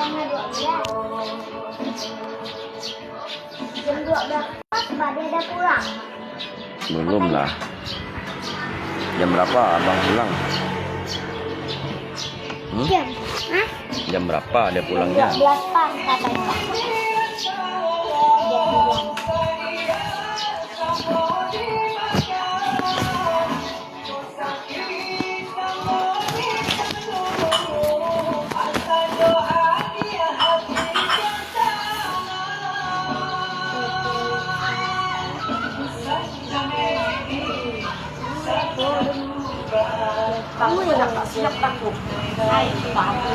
Setengah 12. Jam 12 Pak Dede pulang. Belum lah. Jam berapa abang pulang? Jam? Hah? Jam berapa dia pulangnya? 12 pas katanya. Dia bilang. Kamu yang tak siap takut. Hai, kamu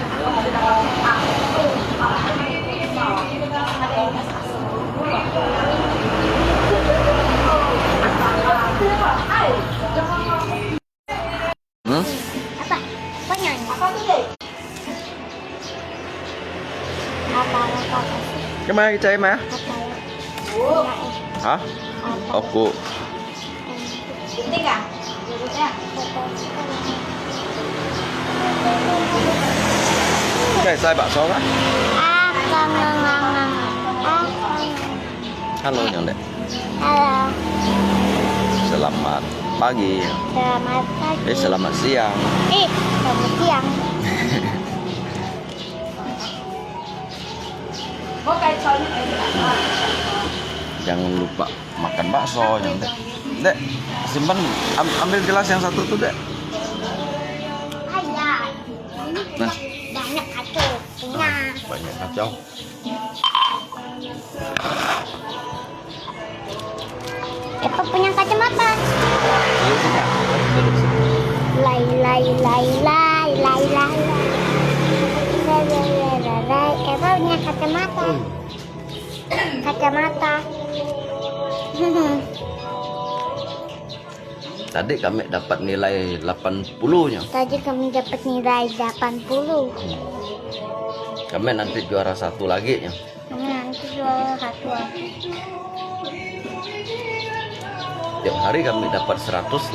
Apa? Apa nyanyi? apa tuh, Dek? Apa sih? Kemana kita mah? Hah? Aku Penting nggak? Duduknya. kayak saya bakso kan? Halo Nyong Dek. Halo. Selamat pagi. Selamat pagi. Selamat siang. Selamat siang. Mau kayak soalnya Jangan lupa makan bakso Nyong Dek. Dek, simpan ambil gelas yang satu tuh Dek. Ayah. Nah, Banyak kacau. Punya. banyak kacau. Apa punya kacamata? Iya punya. Duduk sini. Lai lai lai lai lai lai lai. Eva punya kacamata. Kacamata. Tadi kami dapat nilai 80 nya. Tadi kami dapat nilai 80. Kami nanti juara satu lagi ya. Kami nanti juara satu lagi. Tiap hari kami dapat 180.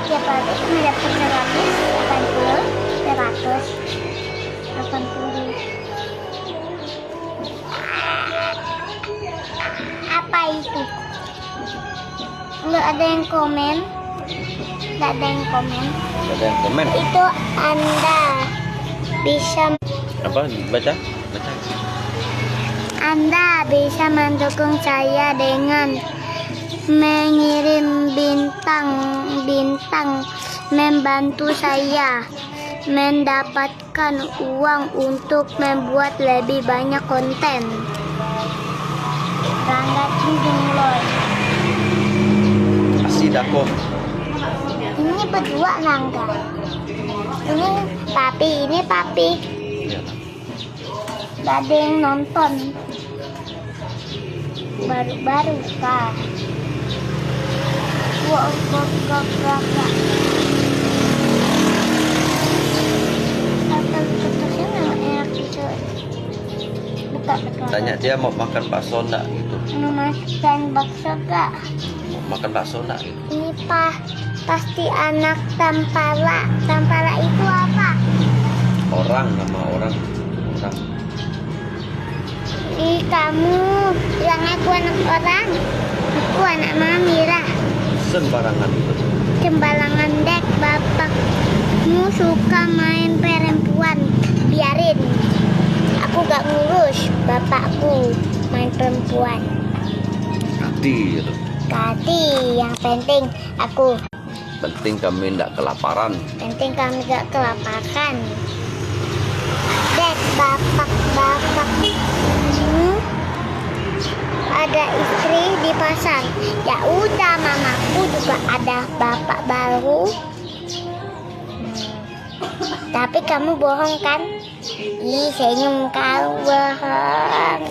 Tiap hari kami dapat 180. Apa itu? Nggak ada yang komen. Nggak ada yang komen. Ada yang komen. Itu Anda bisa Apa? Baca? Baca. Anda bisa mendukung saya dengan mengirim bintang membantu saya mendapatkan uang untuk membuat lebih banyak konten. Rangga Cinjung Loy. Asidako. Ini berdua Rangga. Ini papi. Ya. Gak ada yang nonton. Baru-baru kah? Wow. Kertasnya nggak enak gitu. Buka. Tanya dia mau makan bakso enggak gitu. Mau makan bakso gak? Mau makan bakso enggak gitu. Ini pasti anak Tampala. Tampala itu apa? Orang, nama orang. Ih, kamu bilang aku anak orang. Aku anak Mamira. Sembarangan gitu. Sembarangan Dek, bapakmu suka main perempuan. Biarin. Aku gak ngurus bapakku main perempuan. Hati gitu. Kati, yang penting aku. Penting kami enggak kelaparan. Penting kami gak kelaparan. Dek, bapak ada istri di pasar. Ya udah, mamaku juga ada bapak baru. Tapi kamu bohong kan? Ih, senyum kau bohong.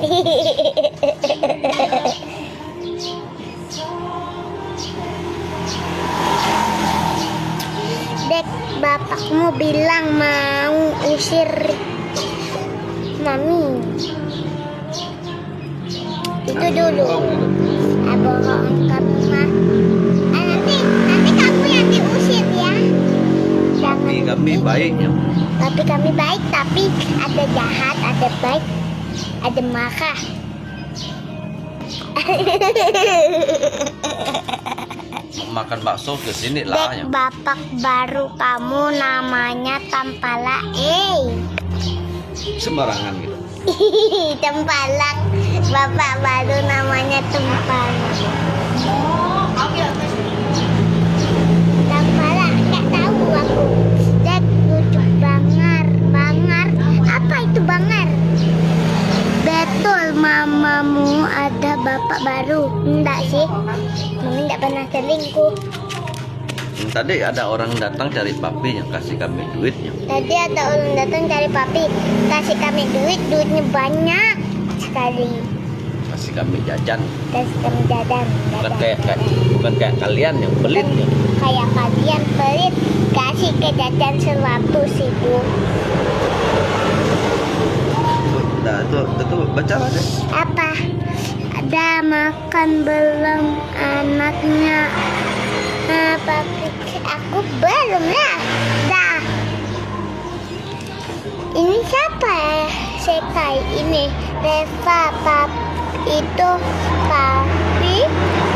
Dek, bapakmu bilang mau usir mami. Itu dulu. Bohong kamu mah. Nanti kamu yang diusir ya. Kami baiknya. Papi kami baik, tapi ada jahat, ada baik, ada marah. Makan bakso ke sini lah Dek, ya. bapak baru kamu namanya Tampala. Sembarangan gitu. Tempalak. Bapak baru namanya Tempalak. Tempalak, nggak tahu aku. Dek, lucu bangar. Bangar, apa itu bangar? Betul, mamamu ada bapak baru. Enggak sih, mami nggak pernah selingkuh. Tadi ada orang datang cari papi yang kasih kami duitnya. Tadi ada orang datang cari papi, kasih kami duit, duitnya banyak sekali. Kasih kami jajan. Kasih kami jajan. Bukan kayak kalian yang pelit ya. Kayak kalian pelit, kasih ke jajan 100.000. Nah, itu baca aja. Apa? Ada makan belum anaknya? Papi, aku belum lah. Dah. Ini siapa ya? Sekai ini Reva, itu papi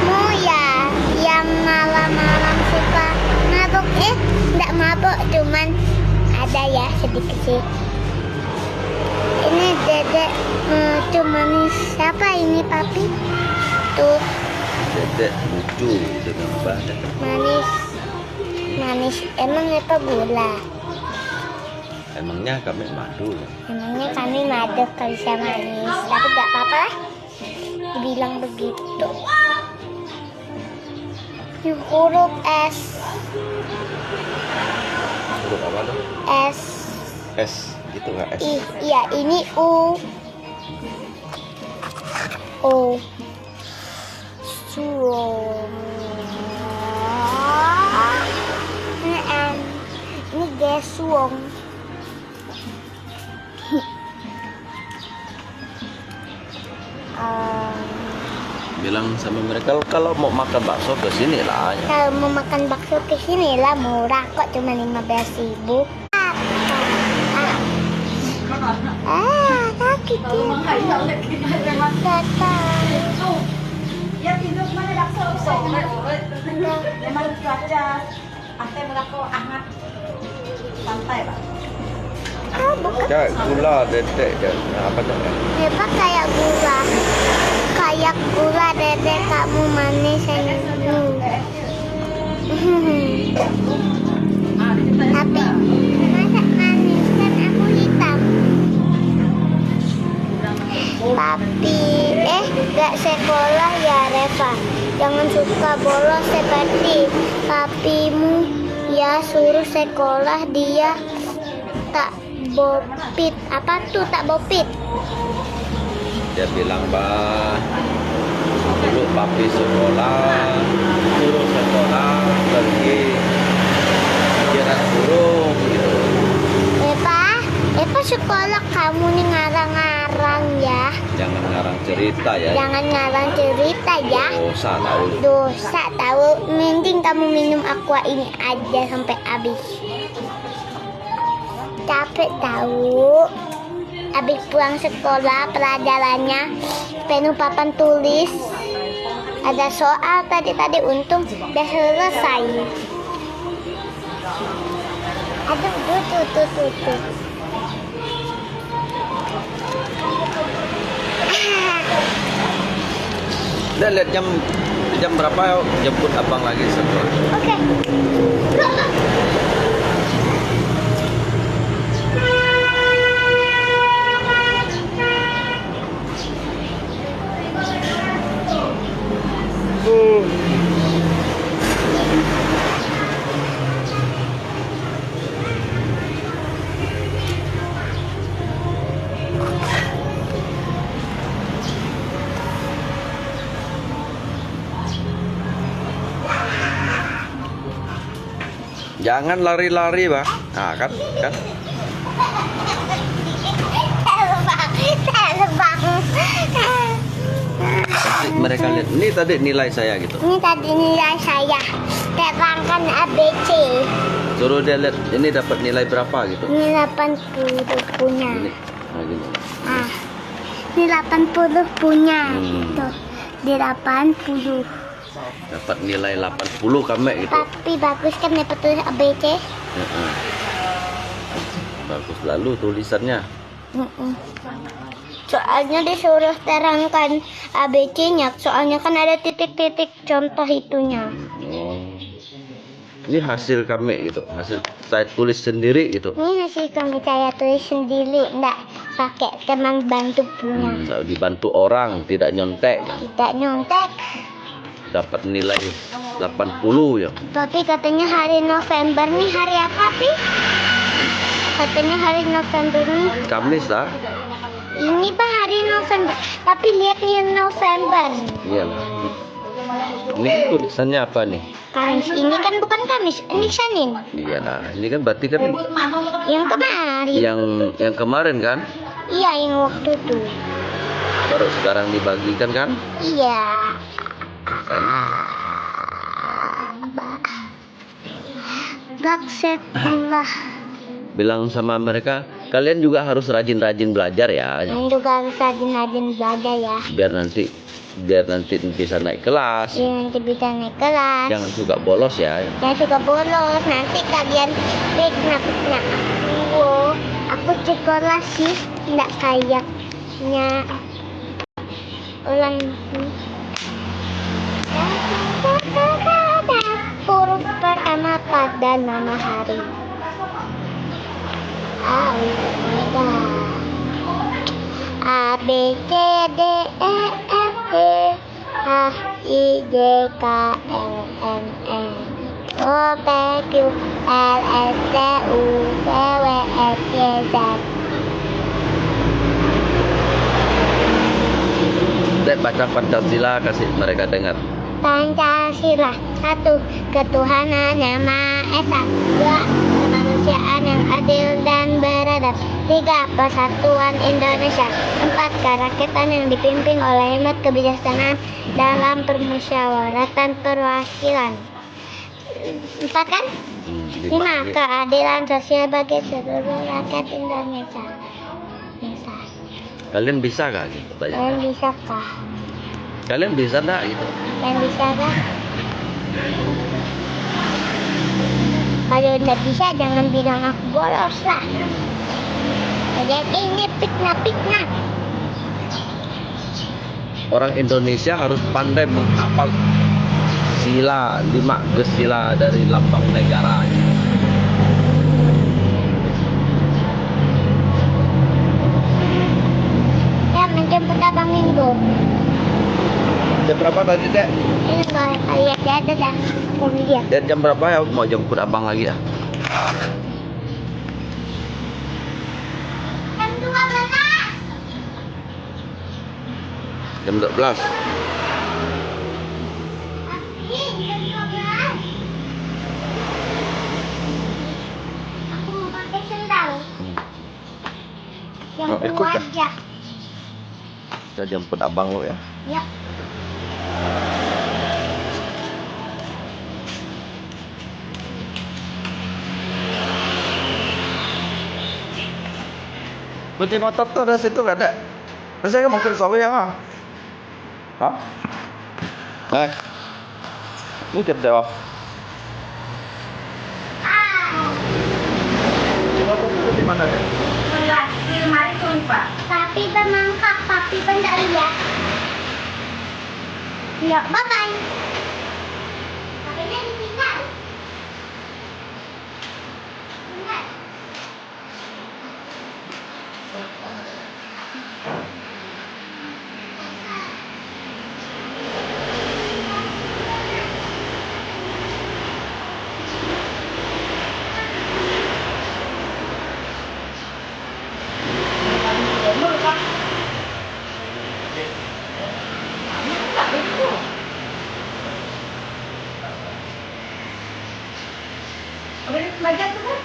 mau ya yang malam-malam suka mabuk. Enggak mabuk, cuman ada ya sedikit sih. Ini dedek cuman siapa ini papi? Tuh Dedek lucu dengan badan. manis. Emang apa gula? Emangnya kami madu. Emangnya kami madu kalau saya manis, tapi gak apa-apa lah. Dibilang begitu. Ini huruf S. Huruf apa tuh? S. S gitu nggak S? Iya, ini U. O. Suong. Ini N. Ini Gesuong. Bilang sama mereka kalau mau makan bakso ke sini lah ya. Kalau mau makan bakso ke sini lah, murah kok, cuma 15.000. Kaki Kalau menghayal lagi memang datang. itu. Ya tidur mana bakso sore. Memang cuaca ate berako hangat. Santai, Pak. Bukan. Kayak gula dedek dan apa tuh? Hebat kayak gula. Kayak gula dedek, kamu manis senyum. Tapi masa manis, kan aku hitam. Papi, gak sekolah ya Reva. Jangan suka bolos seperti papimu. Ya suruh sekolah, dia tak bopit. Apa tuh tak bopit? Dia bilang bah dulu papi sekolah, suruh sekolah pergi kira burung gitu. Eva sekolah, kamu nih ngarang-ngarang ya. Jangan ngarang cerita ya. Jangan ngarang cerita ya. Dosa tahu. Dosa tahu. Mending kamu minum aqua ini aja sampai habis. Capek tahu. Habis pulang sekolah, pelajarannya penuh papan tulis. Ada soal tadi untung udah selesai. Aduh, tuh. Udah lihat jam berapa jemput abang lagi sekolah. Oke. Jangan lari-lari, Bang. Nah, kan? Terbang. Nanti mereka lihat, ini tadi nilai saya gitu. Ini tadi nilai saya. Terangkan ABC. C Suruh dia lihat ini dapat nilai berapa gitu. Ini 80 punya. Ini. Nah, gini. Ah, ini 80 punya. Tuh, di 80. Dapat nilai 80 kami gitu. Tapi bagus kan dapat tulis ABC. Heeh. Bagus lalu tulisannya. Soalnya disuruh terangkan ABC-nya. Soalnya kan ada titik-titik contoh itunya. Oh. Ini hasil kami gitu. Hasil saya tulis sendiri gitu. Ini hasil kami saya tulis sendiri, enggak pakai teman bantu punya. Nggak dibantu orang, tidak nyontek. Tidak nyontek. Dapat nilai 80 ya. Tapi katanya hari November nih hari apa, Pi? Katanya hari November nih. Kamis lah. Ini Pak hari November. Tapi lihat nih November. Iya. Ini tulisannya apa nih? Kamis ini kan bukan Kamis, ini Senin. Iya lah. Ini kan berarti kan Yang kemarin. yang kemarin kan? Iya, yang waktu itu. Baru sekarang dibagikan kan? Iya. Baksetullah. Bilang sama mereka, kalian juga harus rajin-rajin belajar ya. Yang juga harus rajin-rajin belajar ya. Biar nanti bisa naik kelas. Biar nanti bisa naik kelas. Jangan suka bolos ya. Jangan suka bolos. Nanti kalian fitnah. Oh, aku sekolah sih nggak kayaknya orang huruf pertama pada nama hari. A B C D E F G H I J K L M N O P Q R S T U V W X Y Z. Dek, baca Pancasila kasih mereka dengar. Pancasila 1. Ketuhanan yang Maha Esa. 2. Kemanusiaan yang adil dan beradab. 3. Persatuan Indonesia. 4. Kerakyatan yang dipimpin oleh hikmat kebijaksanaan dalam permusyawaratan perwakilan. 4 kan? 5. Keadilan sosial bagi seluruh rakyat Indonesia. Kalian bisa gak gitu? Kalian bisa kah? Kalian bisa gak gitu? Kalian bisa kah? Kalau nggak bisa jangan bilang aku bolos lah. Kalian ini fitnah. Orang Indonesia harus pandai menghafal sila 5 gesila dari lambang negara. Ya, menjemput Abang Minggu. Jam berapa tadi, Dek? Ini kalau lihat ya, ada dah. Aku lihat. Dan jam berapa ya mau jemput abang lagi ya? Jam 12. Jam 12. Jam 12. Aku mau pakai sendal. Yang Oh, ikut dah. aja. Kita jemput abang lu ya. Ya. Kunci motor tuh ada situ gak ada? Saya mau ke sawi ya. Hah? Nah. Ini tiap dewa. Motor itu di mana deh? Enggak, di lemari tuh, Pak. Tapi pemangkak, tapi tidak lihat. Ya, bye-bye. Pakainya ditinggal. Tinggal. Udah belajar tuh kan?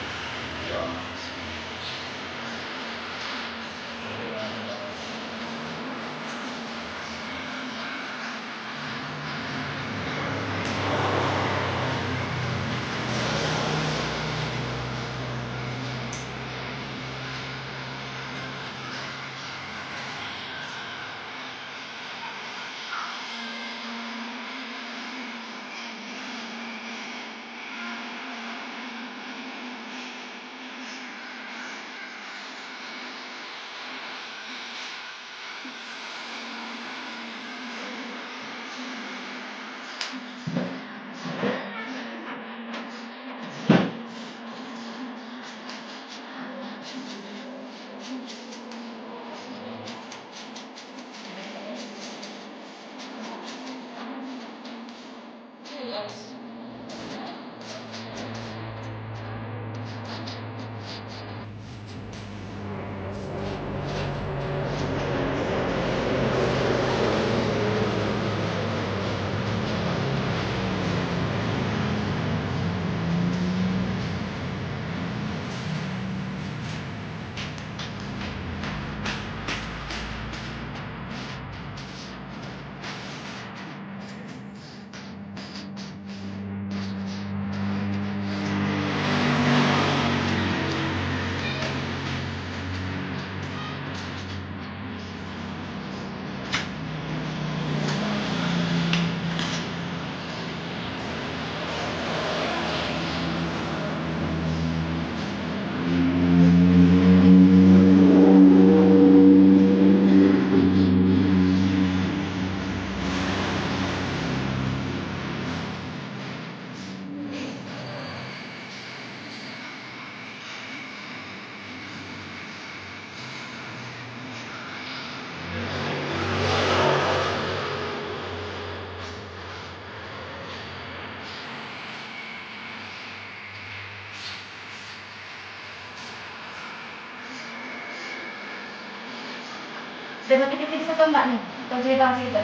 Dengan titik satu mbak nih, kita cerita cerita.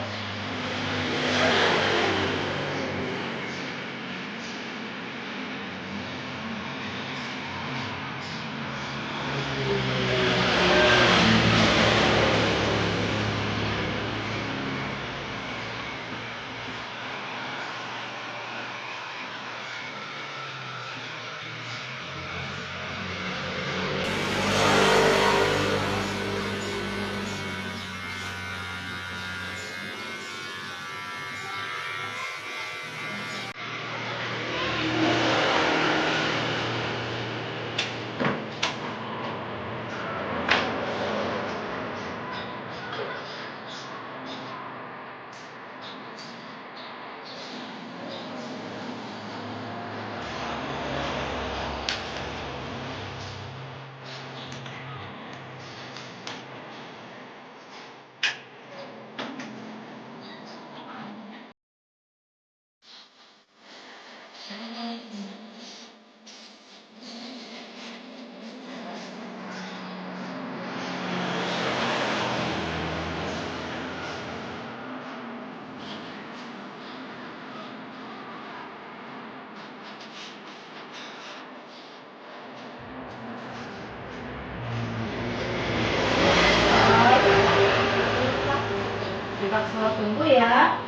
Dipaksa tunggu ya.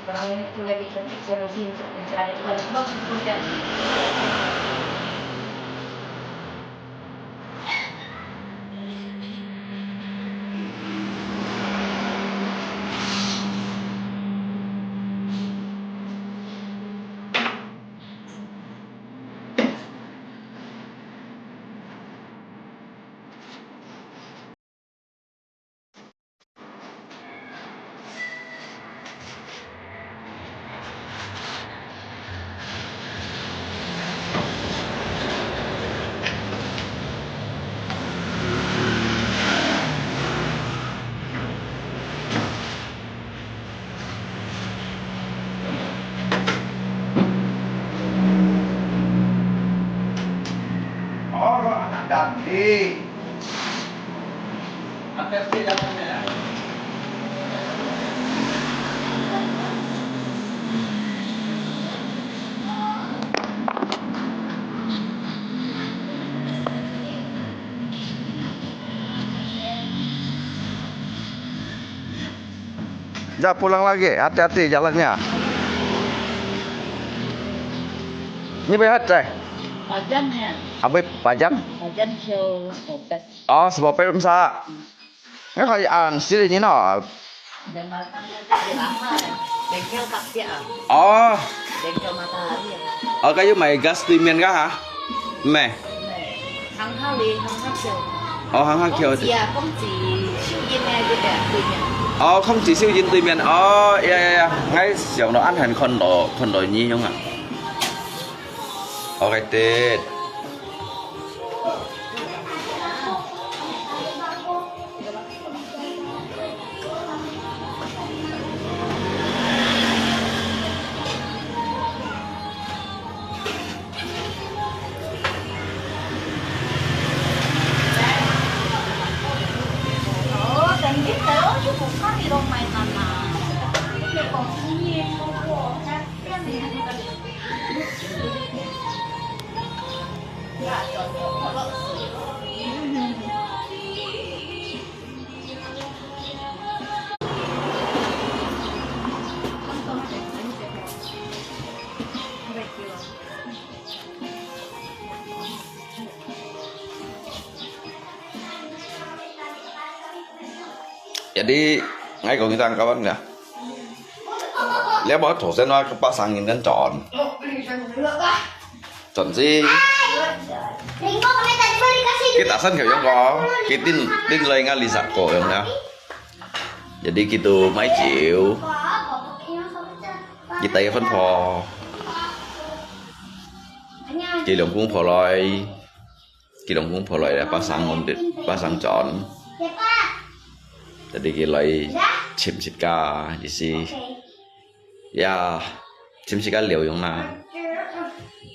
Barang ini tuh lagi cantik solusi untuk mencari balik box kemudian. Oh, anak ganti. Hati-hati jalannya ya. Ja, pulang lagi. Hati-hati jalannya. Ini behat, Cek. Pajan ya. Abis pajang. Pajan show obat. Oh, sebab film sa. Cái khai ăn xí gì nó. Dan lama bengkel kaksi ya. Oh, Bengkel matahari ya. ở cái mày gas tuy miền cả hả? Mẹ. Hang Hali, Hang Hakil. Hang Hakil. Iya, không chỉ siêu nhiên này juga tuy nhiên. Không chỉ siêu nhiên tuy miền. Iya. Ngay siang nó ăn hẳn con đồ nhi không ạ? Okay, Ted. Jadi ngay còn kita kawan nggak? Lihat bahwa dosen lah kepasangin kan con sih Ringo kami tadi baru dikasih. kita san kiểu giống có cái tin lời ngay lì sạc cổ giống nào. Jadi gitu mấy triệu kita ya phân phò kỳ đồng cũng phò lòi là pasang ổn pasang tròn. Jadi kilai chim sika isi ya chim sika liều yung na.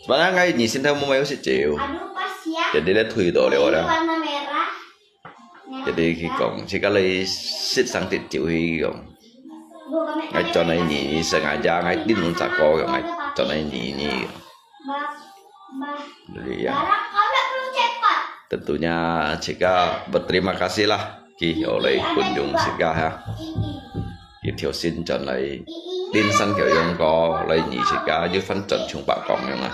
Sebenarnya ngay nhìn xin theo mua mấy triệu. Jadi dia thui đồ liều đó. Warna merah. Jadi khi còn sika lấy xích sang tiệt triệu hi còn ngay cho này nhỉ sengaja ngay tin muốn sạc co ngay cho này nhỉ. Jadi ya Barang kau nggak perlu cepat. tentunya Cika berterima kasih lah Ki oleh kunjung Cika ha. Ki thiểu xin chọn lại tin săn kiểu giống có lấy nhị Cika dưới phân trận chúng bạn cộng nhau à.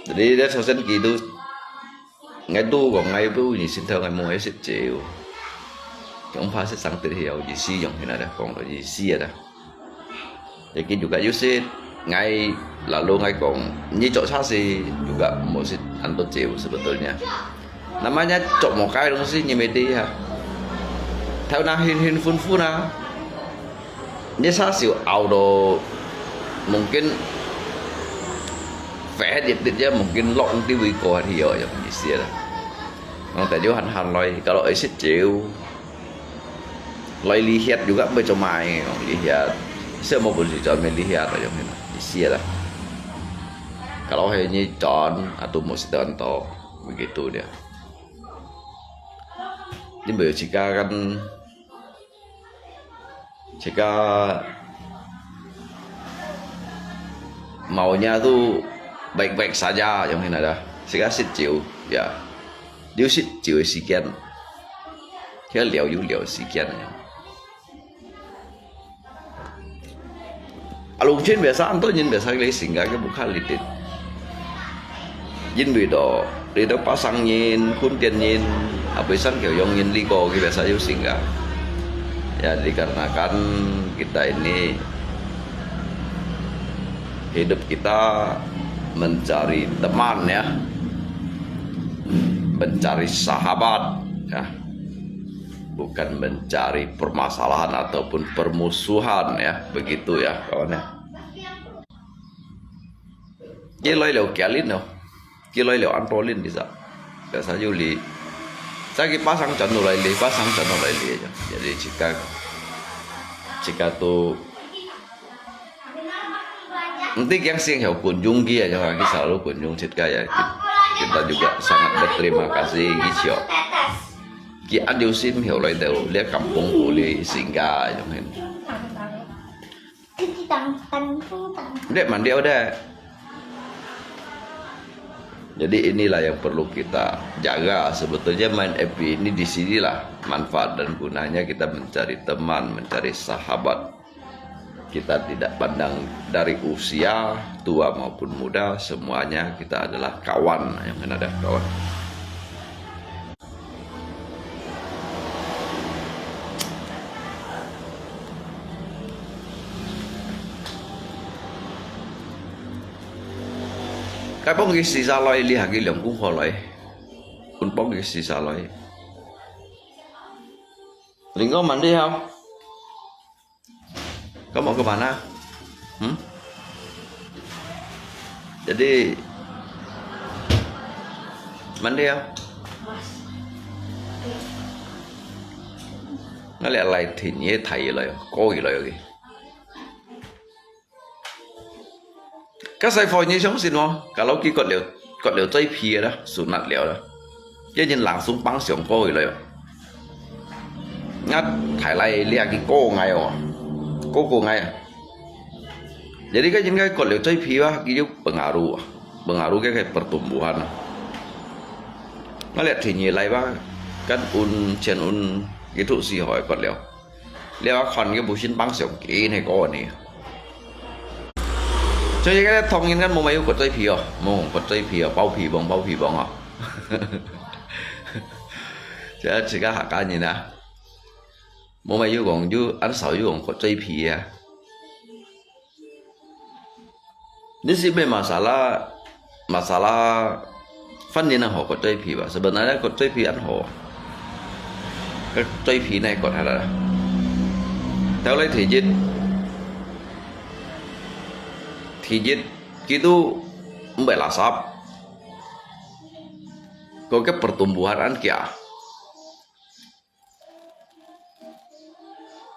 Jadi dia sosen gitu ngay tu còn ngay bu nhị xin theo ngay mua hết triệu. Chúng pha sẽ sang tự hiểu gì si giống như này đây còn là gì si đây. Jadi juga Yusid ngay lalu ngay còn như chỗ sasi juga musik anto cewek sebetulnya namanya cok mokai dong sih nyemedi ya theo na hin fun na như sasi auto mungkin vẽ dit ya mungkin long TV ko thì ở yang di sini orang tadi han loy kalau Yusid cewek loy lihat juga bercomai lihat semua pun si John melihat aja gitu di sini lah. Kalau hanya John atau Musdanto begitu dia. Ini beliau jika maunya tuh baik-baik saja yang ini ada. Jika si Jiu ya, dia si Jiu sekian, dia liau sekian ya. Alung trên biasa anto nhìn biasa lấy singgah cái bukan litit. Nhìn video đi đó pasang nhìn, kun tiền nhìn, abisan kiểu yang nhìn ligo cái biasa juga singgah. Ya dikarenakan kita ini hidup kita mencari teman ya, mencari sahabat ya. Bukan mencari permasalahan ataupun permusuhan ya, begitu ya kawan ya. Kiloi liu kialin no, kiloi liu antolin bisa. Biasa Juli, saya pasang channel lagi, pasang channel lagi aja. Jadi jika tuh nanti yang sih yang kunjung dia jangan selalu kunjung Cika ya. Kita juga sangat berterima kasih Gisyo. Ki anh xin hiểu lại đều lihat kampung boleh singgah yang ini. Dek mandi udah. Jadi inilah yang perlu kita jaga. Sebetulnya main FB ini di sinilah manfaat dan gunanya kita mencari teman, mencari sahabat. Kita tidak pandang dari usia tua maupun muda, semuanya kita adalah kawan yang ada kawan. Cái bóng cái xì xa loi lihat cái lượng cũng khó loi, kun bóng cái xì xa loi. Linh có mandi không? Có mau ke mana? Jadi mandi không? Nó lại thì nhé thầy lại, coi lại kì. Các sai phôi như sống xin không? Kalau kia cọt liều dây phìa đó, xuống nạt liều đó. Chứ nhìn làng xuống băng xuống coi lại. Ngắt thải lại lihat cái cô ngay à? Cô ngay à? Jadi kan jengai cọt liều dây phìa gitu pengaruh cái pertumbuhan. Nó lihat thì nhé lại ba kan un gitu sih hỏi cọt liều. Lihat còn cái bù xin băng xuống kia này có này. Cho nên cái thông tin kan mau mayu cột dây phìa, mau cột dây phìa bao phì bong à. Jika hakanya nah, mau mayu gong ju, an sao ju gong kok cuy pi ya. Ini sih masalah phân niên họ có chơi phí và sebenarnya có chơi phí ăn họ cái chơi phí này còn là theo lấy thì dịch itu mbak lasap có cái pertumbuhan an kia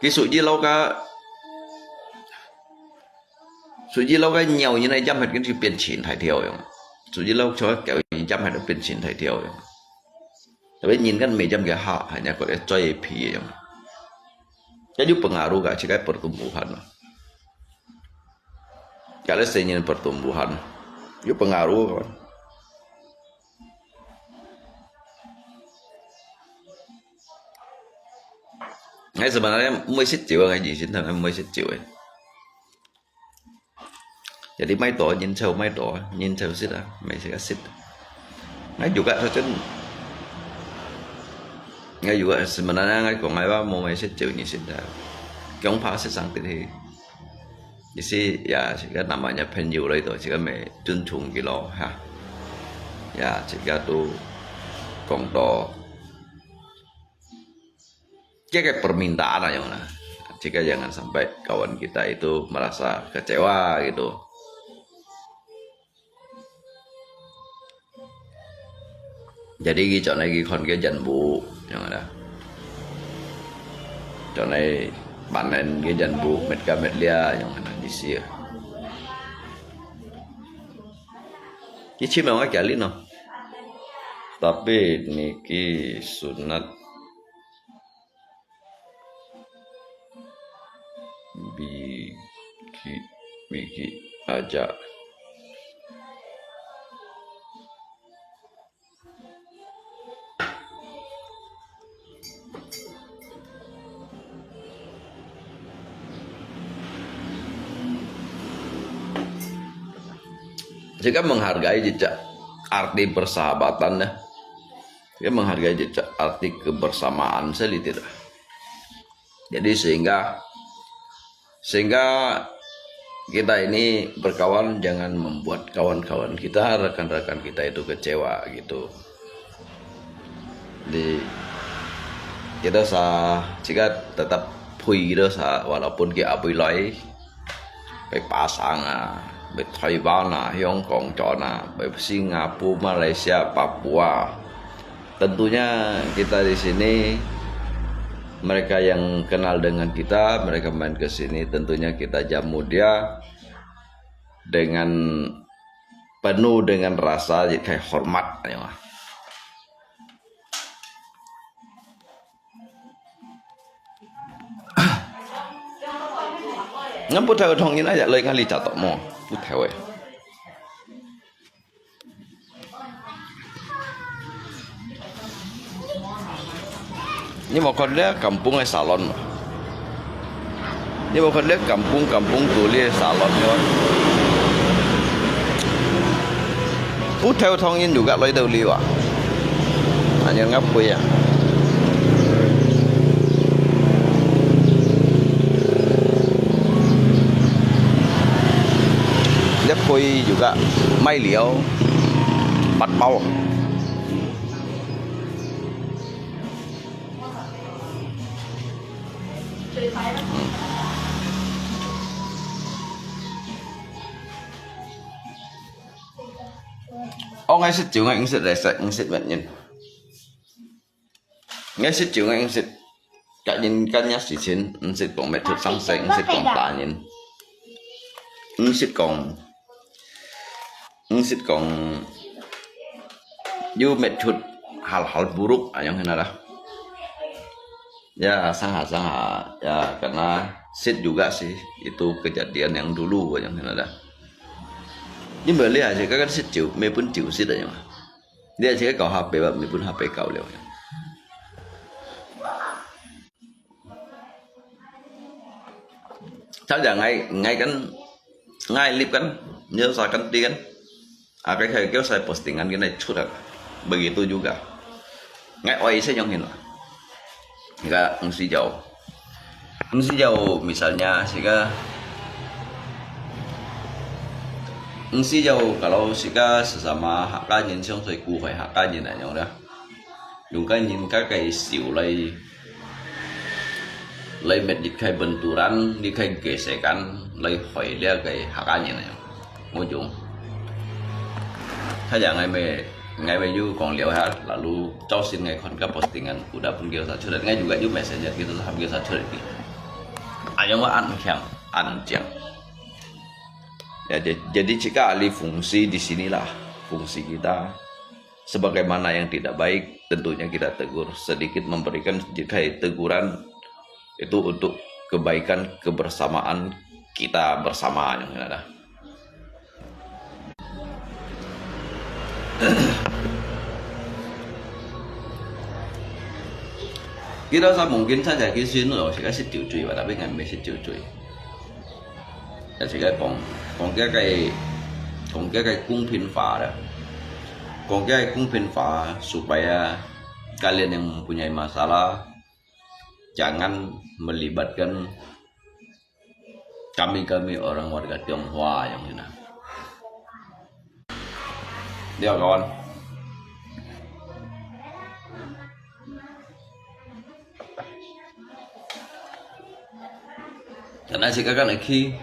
cái sự gì lâu cái nhiều như này chăm hết cái sự biến chuyển thay theo không sự gì lâu cho kiểu chăm hết được biến chuyển thay theo không tapi nhìn kan macam cái hak hanya kau chơi phí không jadi pengaruh gak sih kayak pertumbuhan kalau saya ingin pertumbuhan itu pengaruh kan ngay sebenarnya mới xích chịu cái gì xin thằng em mới xích chịu ấy jadi mấy tổ nhìn sâu xích à mấy sẽ xích ngay juga saja ngay juga sebenarnya ngay còn ngay ba mau mấy xích chịu như xin dah cái ông phá xích sang thì jadi ya jika namanya penjual itu jika me junjung kilo ha ya jika tu kongdo kayak permintaan aja nah jika jangan sampai kawan kita itu merasa kecewa gitu jadi chọn này còn cái dần bù yang ada chọn này panen cái dần bù met lia yang ada di sini cái chim memang kali no tapi niki sunat biki aja jika menghargai jejak arti persahabatan ya, dia menghargai jejak arti kebersamaan sedikit. Jadi sehingga kita ini berkawan jangan membuat kawan-kawan kita, rekan-rekan kita itu kecewa gitu. Jadi kita jika tetap pui gitu walaupun kita abai lai, baik pasang baik Taiwan, Hong Kong, China, baik Singapura, Malaysia, Papua. Tentunya kita di sini mereka yang kenal dengan kita, mereka main ke sini, tentunya kita jamu dia dengan penuh dengan rasa kayak hormat ya. Ngapun tahu thongin ajaเลยkali catok mo, tu tahu ya. Ini bukan dia kampung salon. Ini bukan dia kampung tulis salon ya. Tahu thongin juga loi tau liwa. Hanya ngapu ya. Dia pui juga mai liao, pat bao. Ngay xích chịu ngay ứng xích để sạch ứng xích bệnh nhân ngay xích chịu ngay ứng xích cả nhìn căn nhát xỉ chín ứng xích còn mẹ thực sáng sạch ứng xích còn tả nhìn ứng xích còn như mẹ thực hal buruk yang henara ya sangat ya karena xích juga sih itu kejadian yang dulu yang henara. Nhưng mà lihat aja kan sit chịu, mày pun chịu sit aja mah. Dia aja kau HP mày pun HP kau leo. Saja ngay live kan, nhớ saya kan dia kan. Cái saya postingan cái này chút begitu juga. ngai oi saya yang ini nggak fungsi jauh misalnya fungsi jauh kalau sesama hakka nhìn xong rồi cụ phải hakka nhìn lại nhau đó dùng cái nhìn các cái xỉu lấy mệt đi khai benturan đi khai gesekan lấy hỏi dia cái hakka nhìn này ngôi chungถ้าอย่างngai baju kong liau ha lalu cosin ngai kon ka postingan udah pun dia satu dan ngai juga messenger gitu hampir satu lagi ayang wa an jang ya jadi jika alih fungsi di sinilah fungsi kita sebagaimana yang tidak baik tentunya kita tegur sedikit memberikan jika teguran itu untuk kebaikan kebersamaan kita bersama yang ada. Kita mungkin saja kisah itu kita sih cuy, tapi nggak bisa cuy. Ya sih kayak kungpin fa dah. Kayak kungpin fa supaya kalian yang mempunyai masalah jangan melibatkan kami orang warga Tionghoa yang ini. Dia kawan. Karena jika kan lagi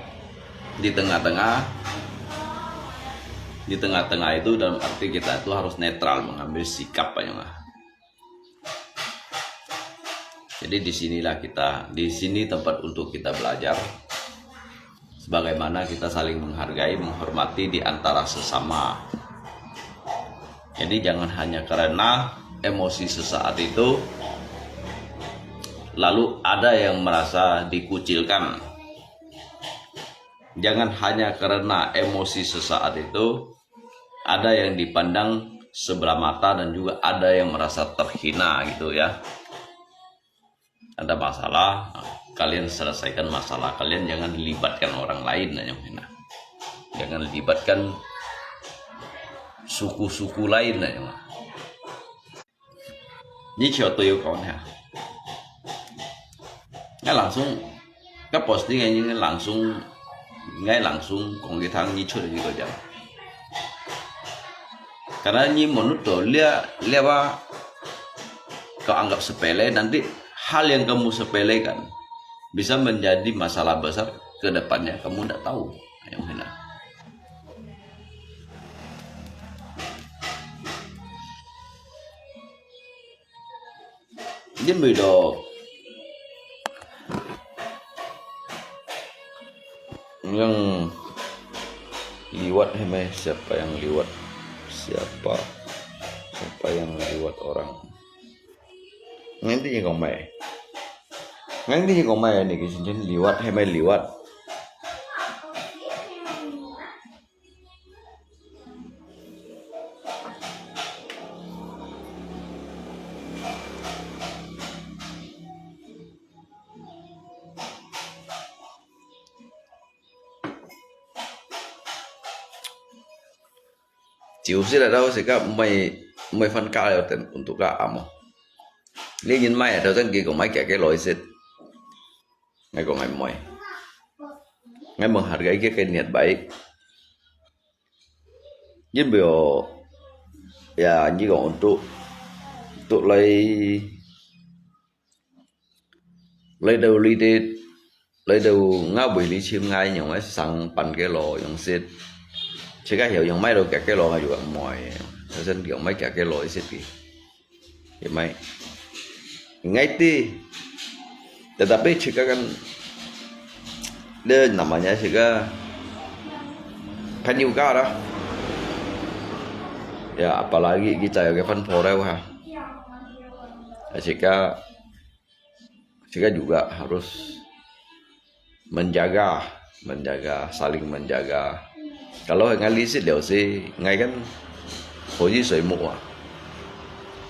di tengah-tengah itu dalam arti kita itu harus netral mengambil sikap aja. Jadi di sini tempat untuk kita belajar sebagaimana kita saling menghargai, menghormati di antara sesama. Jadi jangan hanya karena emosi sesaat itu lalu ada yang merasa dikucilkan. Jangan hanya karena emosi sesaat itu ada yang dipandang sebelah mata dan juga ada yang merasa terhina gitu ya. Ada masalah, kalian selesaikan masalah kalian, jangan libatkan orang lain yang hina. Jangan libatkan suku-suku lain aja mah. Ini contoh yuk kawan ya. Nggak langsung ke posting ini langsung kong kita ngicu gitu aja. Karena ini menurut tuh lihat kau anggap sepele nanti hal yang kamu sepelekan bisa menjadi masalah besar ke depannya kamu tidak tahu yang hina. Jadi beda yang liwat siapa yang liwat orang nanti yang ngomai nih kisah liwat liwat chiều sẽ là đâu sẽ các mày phân cao là untuk các amo liên nhìn mai ở đâu dân kia của mấy cái lỗi xịt ngay của mày ngay menghargai cái niat baik nhưng biểu ya như còn untuk lấy đầu ngao bì lý chim ngay những mấy sang pan cái lò những xịt chỉ cái hiểu những mấy đâu cái lò mà juga mỏi dân kiểu mấy cái lò xịt kì thì mấy ngay ti tetapi jika kan dia namanya jika kan juga dah ya apalagi kita ya kan forel ha jika juga harus menjaga saling menjaga kalau ngay lisit đều sih ngay kan hồi水木啊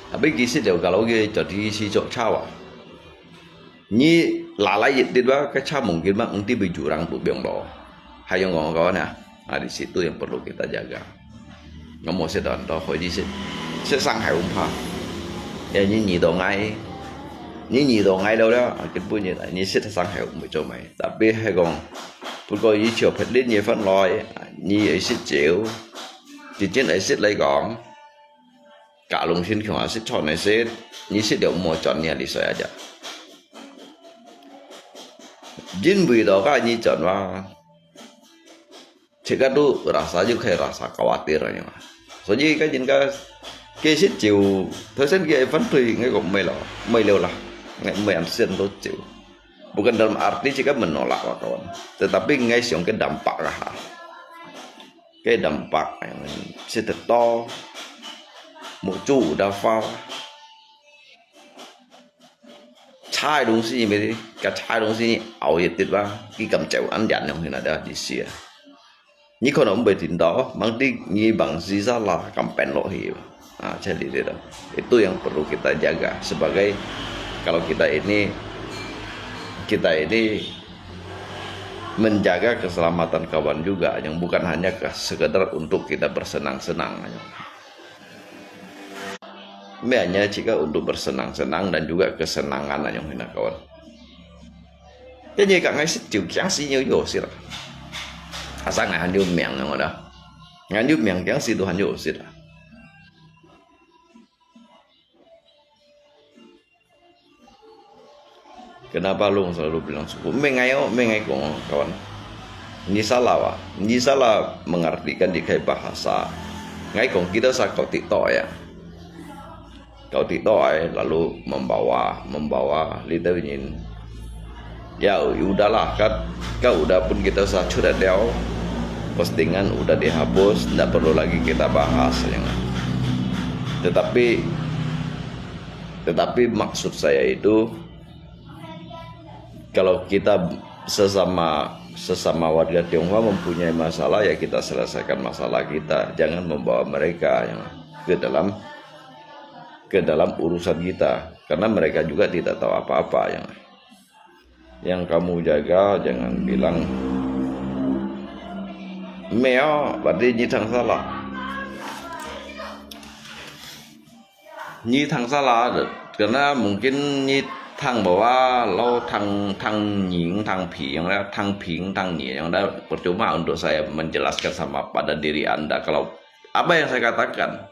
tapi gisit đều kalau dia jadi si cok cawa ni lalai itu bah kaca mungkin bang nanti berjurang tuh biang lo hayang kawan ya nah di situ yang perlu kita jaga ngomong sedang toh koi di sesang hai umpa ya nhị đồ ngay đâu đó cái bữa như này nhị sẽ sang hiệu mới cho mày đặc biệt hay còn bữa coi nhị chiều phải đến nhị phân lòi nhị ấy sẽ chịu thì trên ấy sẽ lấy gọn cả lùng xin không sẽ chọn này sẽ nhị sẽ đều mua chọn nhà đi xoay aja jin bui đó cái nhị chọn vào jika tu rasa juga kayak rasa khawatir ya soalnya cái jin cái sẽ chịu thời gian kia vẫn tùy ngay cũng mày lâu lah ngay mày ăn sen tuh chịu bukan dalam arti jika menolak kawan tetapi ngay siang cái dampak lah cái dampak yang sẽ thật to một chủ đa pha chai đúng gì mấy cái chai đúng gì ảo hiện tiệt ba cái cầm chèo ăn dặn không thì là đã đi xia như con ông bề tin đó mang đi như bằng gì ra là cầm pen lo hiểu jadi itu yang perlu kita jaga sebagai kalau kita ini menjaga keselamatan kawan juga yang bukan hanya sekedar untuk kita bersenang-senang hanya jika untuk bersenang-senang dan juga kesenangan yang hina kawan cái gì cả ngày sức chịu giáng sinh như vậy xí là sáng ngày hành vô miệng rồi đó ngày vô miệng giáng sinh tu hành vô xí là kenapa lu selalu bilang suku mengai kong kawan ini salah mengartikan di kayak bahasa ngai kong kita sa kau tito ya kau tito lalu membawa lidah ingin ya udahlah kan kau udah pun kita sa sudah deo postingan udah dihapus tidak perlu lagi kita bahas ya tetapi maksud saya itu kalau kita sesama warga Tionghoa mempunyai masalah ya kita selesaikan masalah kita, jangan membawa mereka yang ke dalam urusan kita karena mereka juga tidak tahu apa-apa yang kamu jaga jangan bilang meo berarti nyi thang salah karena mungkin nyi tang bahwa lo tang nying tang ping yang ada percuma untuk saya menjelaskan sama pada diri Anda kalau apa yang saya katakan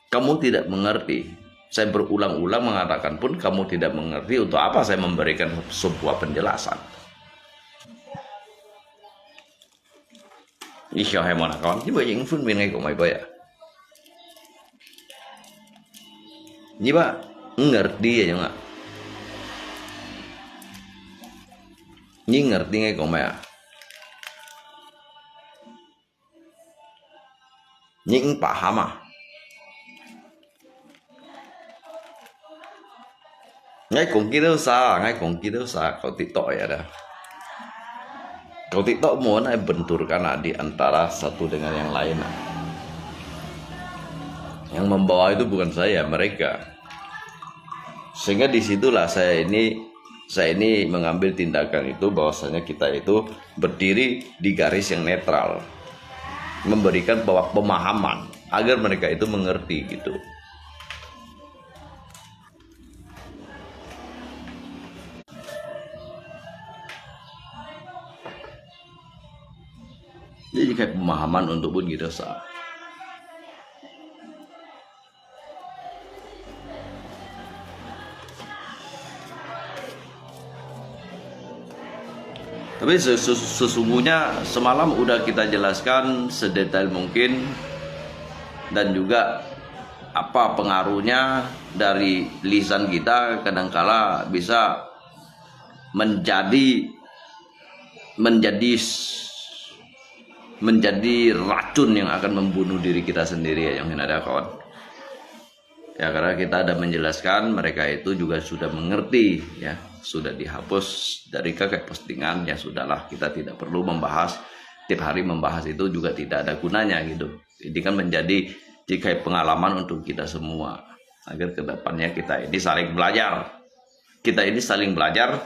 kamu tidak mengerti saya berulang-ulang mengatakan pun kamu tidak mengerti untuk apa saya memberikan sebuah penjelasan Isya hay mana kawan chứ bởi những phương viên ngay của mày bây ạ như bạn ngerti ya nggak Nyi ngerti ngay kok mẹ Nyi paham ngay cùng kita kau tiktok ya dah kau tiktok mau benturkan di antara satu dengan yang lain yang membawa itu bukan saya mereka sehingga disitulah saya ini mengambil tindakan itu bahwasanya kita itu berdiri di garis yang netral memberikan pemahaman agar mereka itu mengerti gitu jadi kayak pemahaman untuk pun kita sah tapi sesungguhnya semalam udah kita jelaskan sedetail mungkin dan juga apa pengaruhnya dari lisan kita kadangkala bisa menjadi racun yang akan membunuh diri kita sendiri ya yang ada kawan ya karena kita ada menjelaskan mereka itu juga sudah mengerti ya sudah dihapus dari kakek postingan ya sudahlah kita tidak perlu membahas tiap hari membahas itu juga tidak ada gunanya gitu ini kan menjadi jika pengalaman untuk kita semua agar kedepannya kita ini saling belajar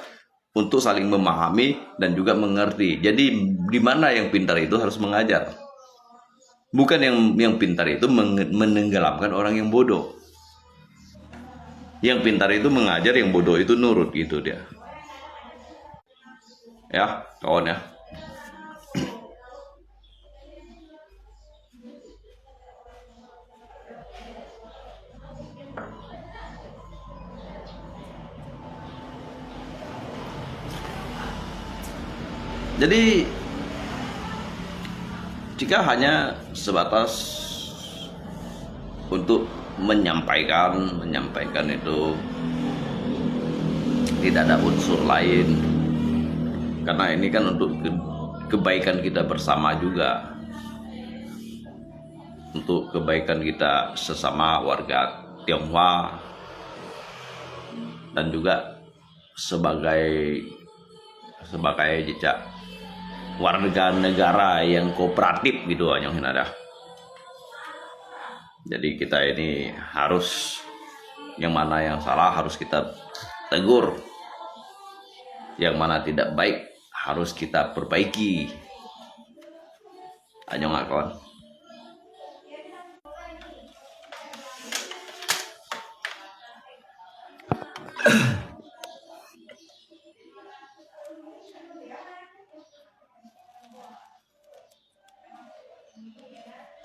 untuk saling memahami dan juga mengerti jadi di mana yang pintar itu harus mengajar bukan yang pintar itu menenggelamkan orang yang bodoh Yang pintar itu mengajar, yang bodoh itu nurut gitu dia. Ya, kawan ya. Jadi jika hanya sebatas untuk menyampaikan itu tidak ada unsur lain, karena ini kan untuk kebaikan kita bersama juga, untuk kebaikan kita sesama warga Tionghoa, dan juga sebagai jejak warga negara yang kooperatif gitu yang ada. Jadi kita ini harus, yang mana yang salah harus kita tegur, yang mana tidak baik harus kita perbaiki. Ayo nggak kawan?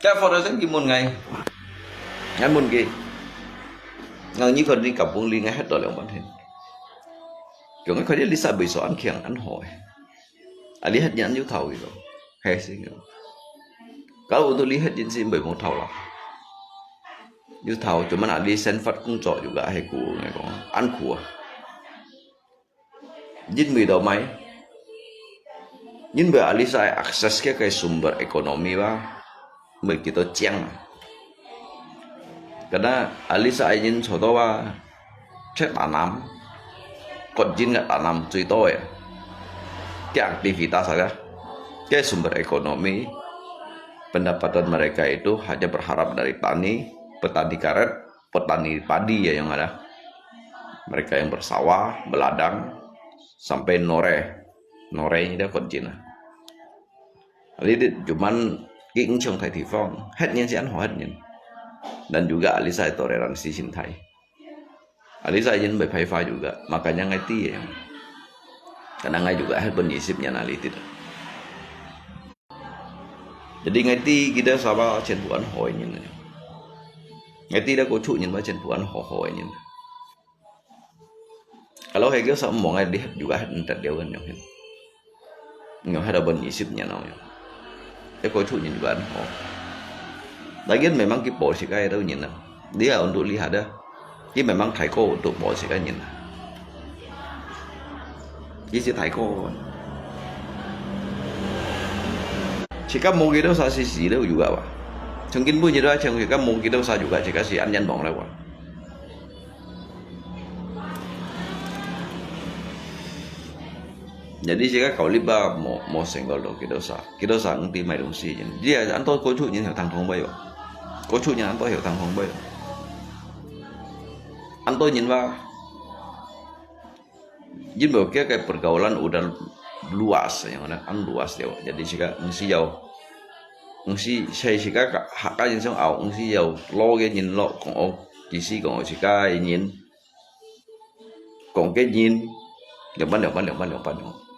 Cái phò đó rất kỳ một ngày một kỳ ngang như còn đi cặp vùng liên ngay hết rồi là bạn hình kiểu ngay khỏi đi lisa bị ăn khiêng ăn hỏi đi hết nhẫn như thầu rồi hay gì nữa kalau untuk lihat jinsi bởi một thầu là như thầu cuma đi sen phát cũng trọ juga hay của này có ăn của jin mì đầu máy nhưng bởi Alisa akses cái sumber ekonomi begitu ciang. Karena Alisa ingin contoh cek tanam, kok jin nggak tanam contoh ya. Cái aktivitas saja, cái sumber ekonomi, pendapatan mereka itu hanya berharap dari petani karet, petani padi ya yang ada. Mereka yang bersawah, beladang, sampai nore ini dah kok jin. Jadi cuman cái ứng trồng thải thị phong hết nhiên sẽ ăn hóa hết nhiên dan juga Alisa toleransi cintai. Alisa ingin berpaifa juga, makanya ngerti ya karena ngai juga hết penyisipnya nali tidak. Jadi ngerti kita sama trên vụ ăn hỏi nhìn này ngerti đã có trụ nhìn vào trên vụ ăn hỏi nhìn. Kalau hay kiểu sama mau ngai lihat juga hết entar dia kan yang ada penyisipnya namanya. Có chủ nhìn juga oh. Lagian memang cái bộ sĩ cái đâu nhìn nào. Dia untuk lihat dah. Dia memang thầy cô untuk bộ sĩ cái nhìn. Dia si thầy cô. Jika mau kita usah sisi đâu juga pak. Mungkin pun jadi macam jika mau kita usah juga jika si anjan bong lewat. Jadi jika kau libat mau senggol dong kita usah ngerti mai dong sih. Dia anto cố chủ nhìn hiểu thằng không bay vậy. Cố chủ nhìn anto hiểu thằng không bay. Anto nhìn vào. Jadi bahwa cái pergaulan udah luas yang ada luas dia. Jadi jika ngsi jauh ngsi saya jika hak yang sang au ngsi jauh lo cái nhìn lo còn chỉ si còn jika nhìn còn cái nhìn yang ban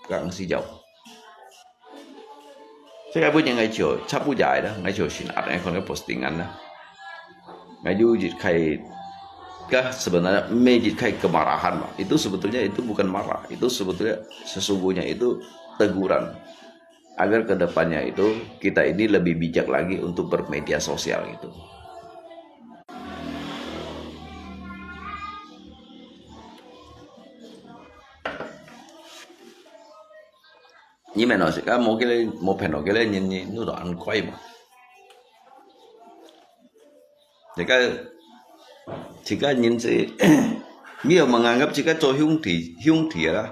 các si dầu. Saya punya ngai chiều sắp bu dài đó, ngai chiều xin ada yang postingan đó. Ngai jujit kai sebenarnya mejit kai kemarahan, itu sebetulnya itu bukan marah, itu sebetulnya sesungguhnya itu teguran agar kedepannya itu kita ini lebih bijak lagi untuk bermedia sosial itu. Nhưng mà nó sẽ có một phần cái lên nhìn nó đoạn quay mà jika nhìn sẽ nhiều menganggap jika cho hiung thì lah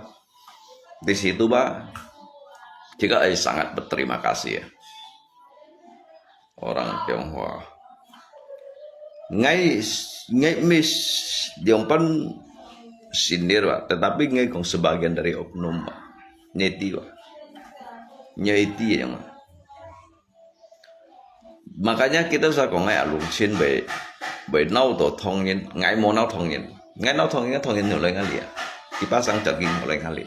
di situ jika sangat berterima kasih ya orang Tionghoa ngay mis diompan sindir tetapi ngay kong sebagian dari oknum neti nyaiti yang makanya kita usah kong ngai alung sin be nau to thong yin ngai mo nau thong yin Ngay nó thông in nhiều lên ngay liền. Dipasang daging oleh kali.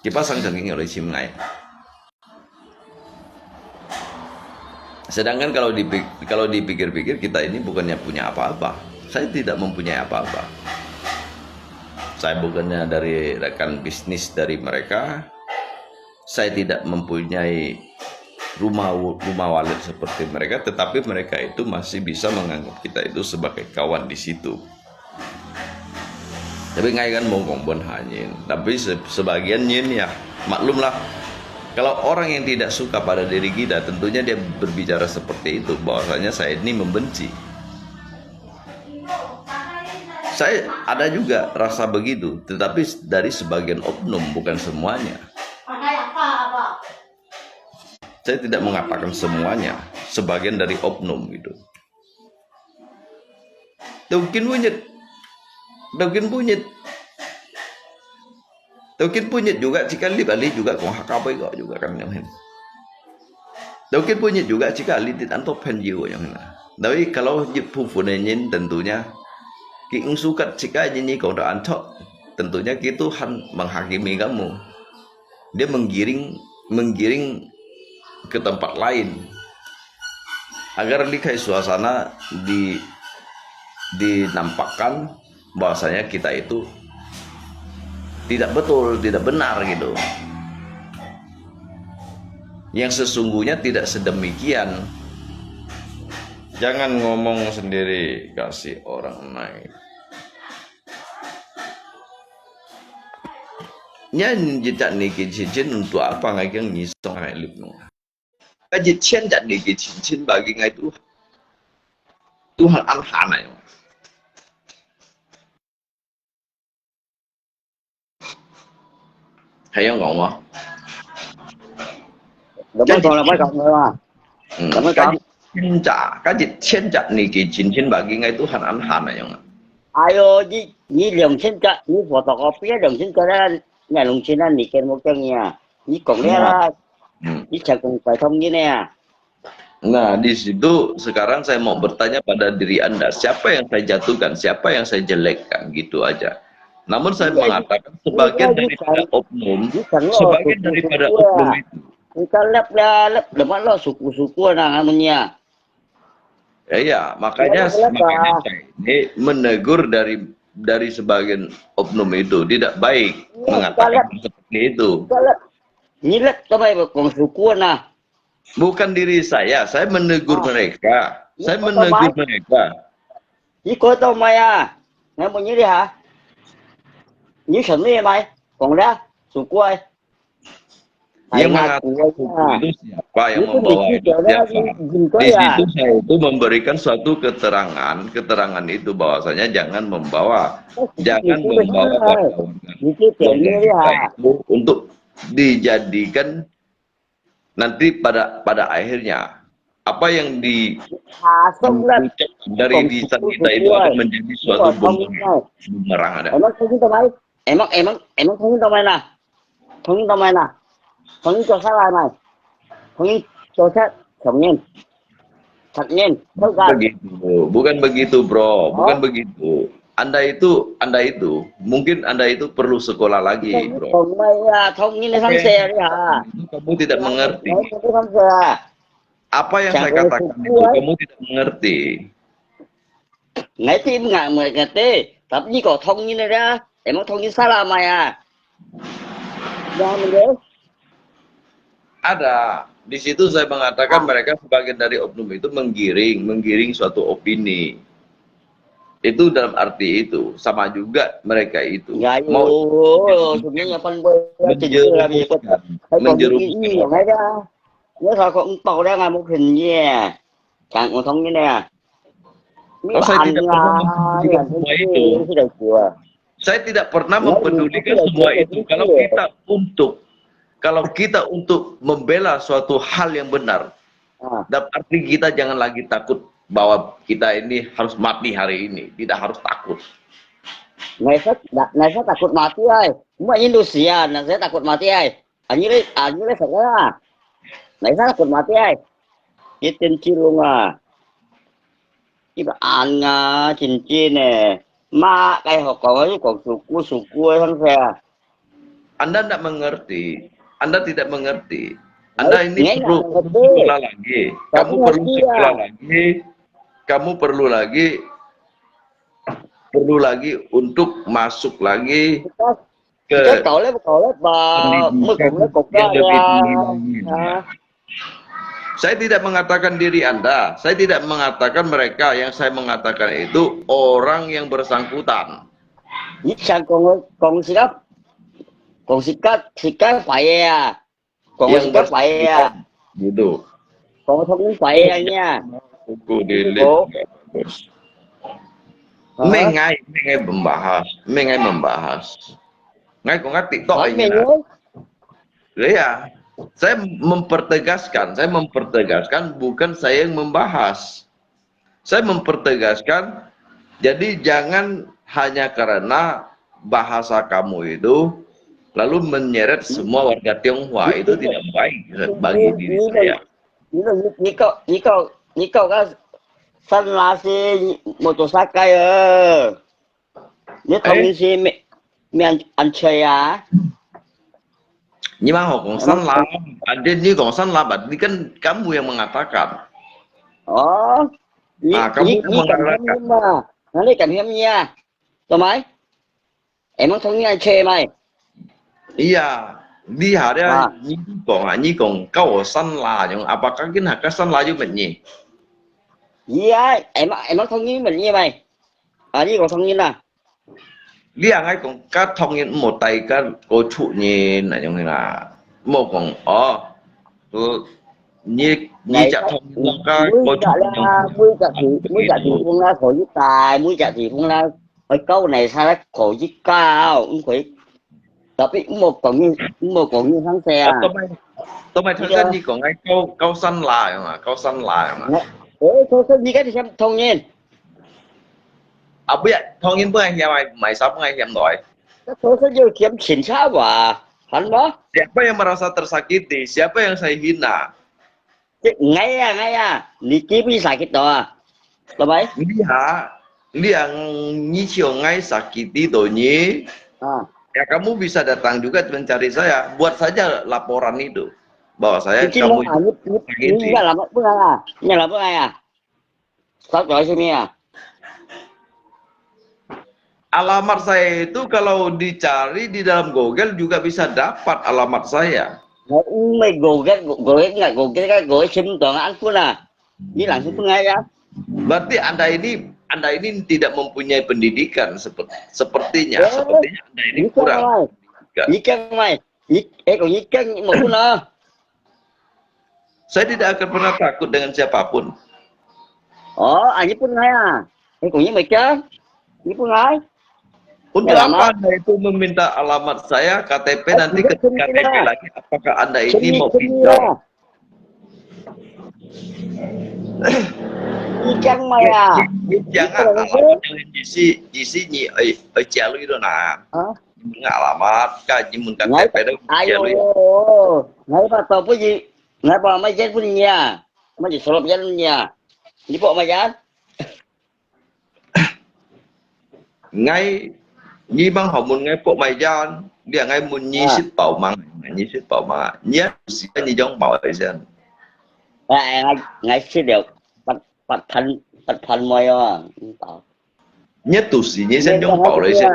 Dipasang daging oleh sim ngai. Sedangkan kalau dipikir-pikir kita ini bukannya punya apa-apa. Saya tidak mempunyai apa-apa. Saya bukannya dari rekan bisnis dari mereka. Saya tidak mempunyai rumah wallet seperti mereka, tetapi mereka itu masih bisa menganggap kita itu sebagai kawan di situ. Tapi ngai kan mau ngomong hanyin. Tapi sebagian yin ya maklumlah. Kalau orang yang tidak suka pada diri kita, tentunya dia berbicara seperti itu, bahwasanya saya ini membenci. Saya ada juga rasa begitu, tetapi dari sebagian oknum, bukan semuanya. Saya tidak mengatakan semuanya, sebagian dari oknum gitu. Mungkin punyet juga jika balik juga kong hakapai kok juga kan yang ini. Mungkin punyet juga jika litit antop pen jiwa yang ini. Tapi kalau pufunenyin tentunya king sukat jika ini kau dah antok, tentunya Tuhan menghakimi kamu. Dia menggiring ke tempat lain agar likai suasana dinampakkan bahwasanya kita itu tidak betul, tidak benar gitu. Yang sesungguhnya tidak sedemikian. Jangan ngomong sendiri, kasih orang naik. Nyan jejak niki cincin untuk apa ngai yang nyisong ngai lip no. Kajit cian jat niki cincin bagi ngai Tuhan anhana yo. Hay không ngọng không? Đúng rồi, còn là mấy cộng nữa mà. Cái gì千trả này cái chín bagi ngay Tuhan anhan này không? Ayo, ni lượng xin trả, ni photocopy lượng xin trả ra, nhà lượng xin là ni kèm một chân nha. Ni còn đây là, ni chẳng cần phải thông như nè. Nah, di situ sekarang saya mau bertanya pada diri Anda, siapa yang saya jatuhkan, siapa yang saya jelekkan, gitu aja. Namun saya mengatakan sebagian daripada oknum, sebagian daripada oknum itu. Kita lep depan lo suku-suku namanya. Ya, makanya saya ini menegur dari sebagian oknum itu tidak baik mengatakan seperti itu. Nyilet sampai kong suku nah. Bukan diri saya menegur mereka. Saya menegur mereka. Iko tao mày à, nghe một như đi hả? Như sẵn đi mày, còn ra, sụp quay. Yang mengatakan itu siapa yang membawa itu siapa? Di situ saya itu memberikan suatu keterangan itu bahwasanya jangan membawa wartawan itu untuk dijadikan nanti pada akhirnya apa yang diucapkan dari lisan kita itu akan menjadi suatu bumerang ada. Emang thông tin mày nào? Thông tin mày nào? Thông tin cho sai mày. Thông tin cho sai thật nhiên. Bukan begitu bro, bukan begitu. Anda itu mungkin Anda itu perlu sekolah lagi bro. Thông tin sang xe đi hả? Kamu tidak mengerti. Apa yang saya katakan itu kamu tidak mengerti. Nãy tim ngại mười cái tê, tập như có thông như này ra, em có thông như sao làm mày à? Jangan menjauh. Ada. Di situ saya mengatakan mereka sebagian dari oknum itu menggiring suatu opini. Itu dalam arti itu sama juga mereka itu mau sebenarnya menjerumuskan. Nếu thôi cũng tàu ra ngoài một hình nha, chẳng còn thông như nè. Saya tidak pernah mempedulikan semua itu. Kalau kita untuk membela suatu hal yang benar, dalam arti kita jangan lagi takut bahwa kita ini harus mati hari ini, tidak harus takut. Này sẽ takut mati ai? Muốn Indonesia, này sẽ takut mati ai? Anh như đấy phải ra. Này sẽ takut mati ai? Cái tên chi luôn à? Cái bạn cincin nè, Ma kayak hokong itu kok suku yang saya. Anda tidak mengerti. Anda tidak mengerti. Nah, Anda ini nggak perlu ngerti. sekolah lagi. Tapi Kamu perlu ngerti sekolah ya. lagi. Kamu perlu lagi untuk masuk lagi Kita ke cậu lấy bà mới pendidikan cũng lấy cục yang ra lebih tinggi ra. lagi. Saya tidak mengatakan diri Anda. Saya tidak mengatakan mereka. Yang saya mengatakan itu orang yang bersangkutan. Biết sao con xí đất, con xí cát phải à, con xí Yang cát phải bersangkutan. à, Gitu. con không phải à nha. Buku delete. Bố. Hả? Mengai membahas. Ngai kok nggak TikTok Hỏi ini mình nah. nhớ. Iya, saya mempertegaskan bukan saya yang membahas. Saya mempertegaskan, jadi jangan hanya karena bahasa kamu itu lalu menyeret semua warga Tionghoa, itu tidak baik bagi diri saya. Ní câu cái sân lá xí một chỗ sát cây ơ. Nếu không như xí mình ăn chơi à. Nhưng mà họ còn sanh la, ini còn sanh la, berarti kan kamu yang mengatakan. Ồ, Kamu ní cầm hiếm nhưng mà, nó lấy cầm hiếm nha. Tao mấy? Em muốn thống nghe chơi mày. Iya, lihat ya, ini kong kau sanh la, yang apakah kita sanh la juga ni? Gì á, em muốn thống nghe mình như mày. À, đi còn thống nghe à? Lihat ngay kong các thông tin một tay các cô chủ nhìn là như là một kong như chặt thông tin các cô chủ Mũi chặt thì cũng là khổ với tài, mũi chặt thì cũng là cái câu này sao đấy khổ với cao, cũng phải. Tapi một còn như thắng xe. Tôi mày thấy như còn ngay câu sanh la mà, câu sanh la mà. Ủa, thôi gì cái thì xem thông nhiên. Biết thông tin bữa anh em mày sắp ngay em rồi. Thôi saja kiếm xin sao mà hắn đó. Siapa yang merasa tersakiti? Siapa yang saya hina? Ngay à, đi kiếm đi sakit đó à. Là mấy? Lihat ni chiều ngay sakiti tuh ni. Ya kamu bisa datang juga mencari saya. Buat saja laporan itu bahwa saya kamu ini nggak lama pun à? Nhà làm ai à? Sao gọi sini à? Alamat saya itu kalau dicari di dalam Google juga bisa dapat alamat saya. Mày Google nggak Google sim toàn anh pun à? Đi langsung pun ngay ya? Berarti Anda ini tidak mempunyai pendidikan sepertinya Anda ini kurang. Ikan mày, còn ikan một pun à? Saya tidak akan pernah takut dengan siapapun. Oh, anh pun ngay à? Còn như mày chứ? Ini pun ngay. Untuk apa Anda itu meminta alamat saya, KTP nanti ketika KTP lagi, apakah Anda ini mau pinjam? Ikan mày à? Jangan alamat yang di sini, Cialu itu nah. Alamat, kaji mun KTP itu Cialu. Ngay ba tao cái gì? Ngay ba mấy dân pun nha. Mấy gì solo dân nha. Đi bộ mày dân. Ngay nhi bang họ muốn ngay bộ mày gian, dia ngay muốn nhi ship bảo mang, nhé sẽ nhi giống bảo vậy xem. Ngay sẽ được bật thành mày à. Nhất tu sĩ nhi sẽ giống bảo vậy xem.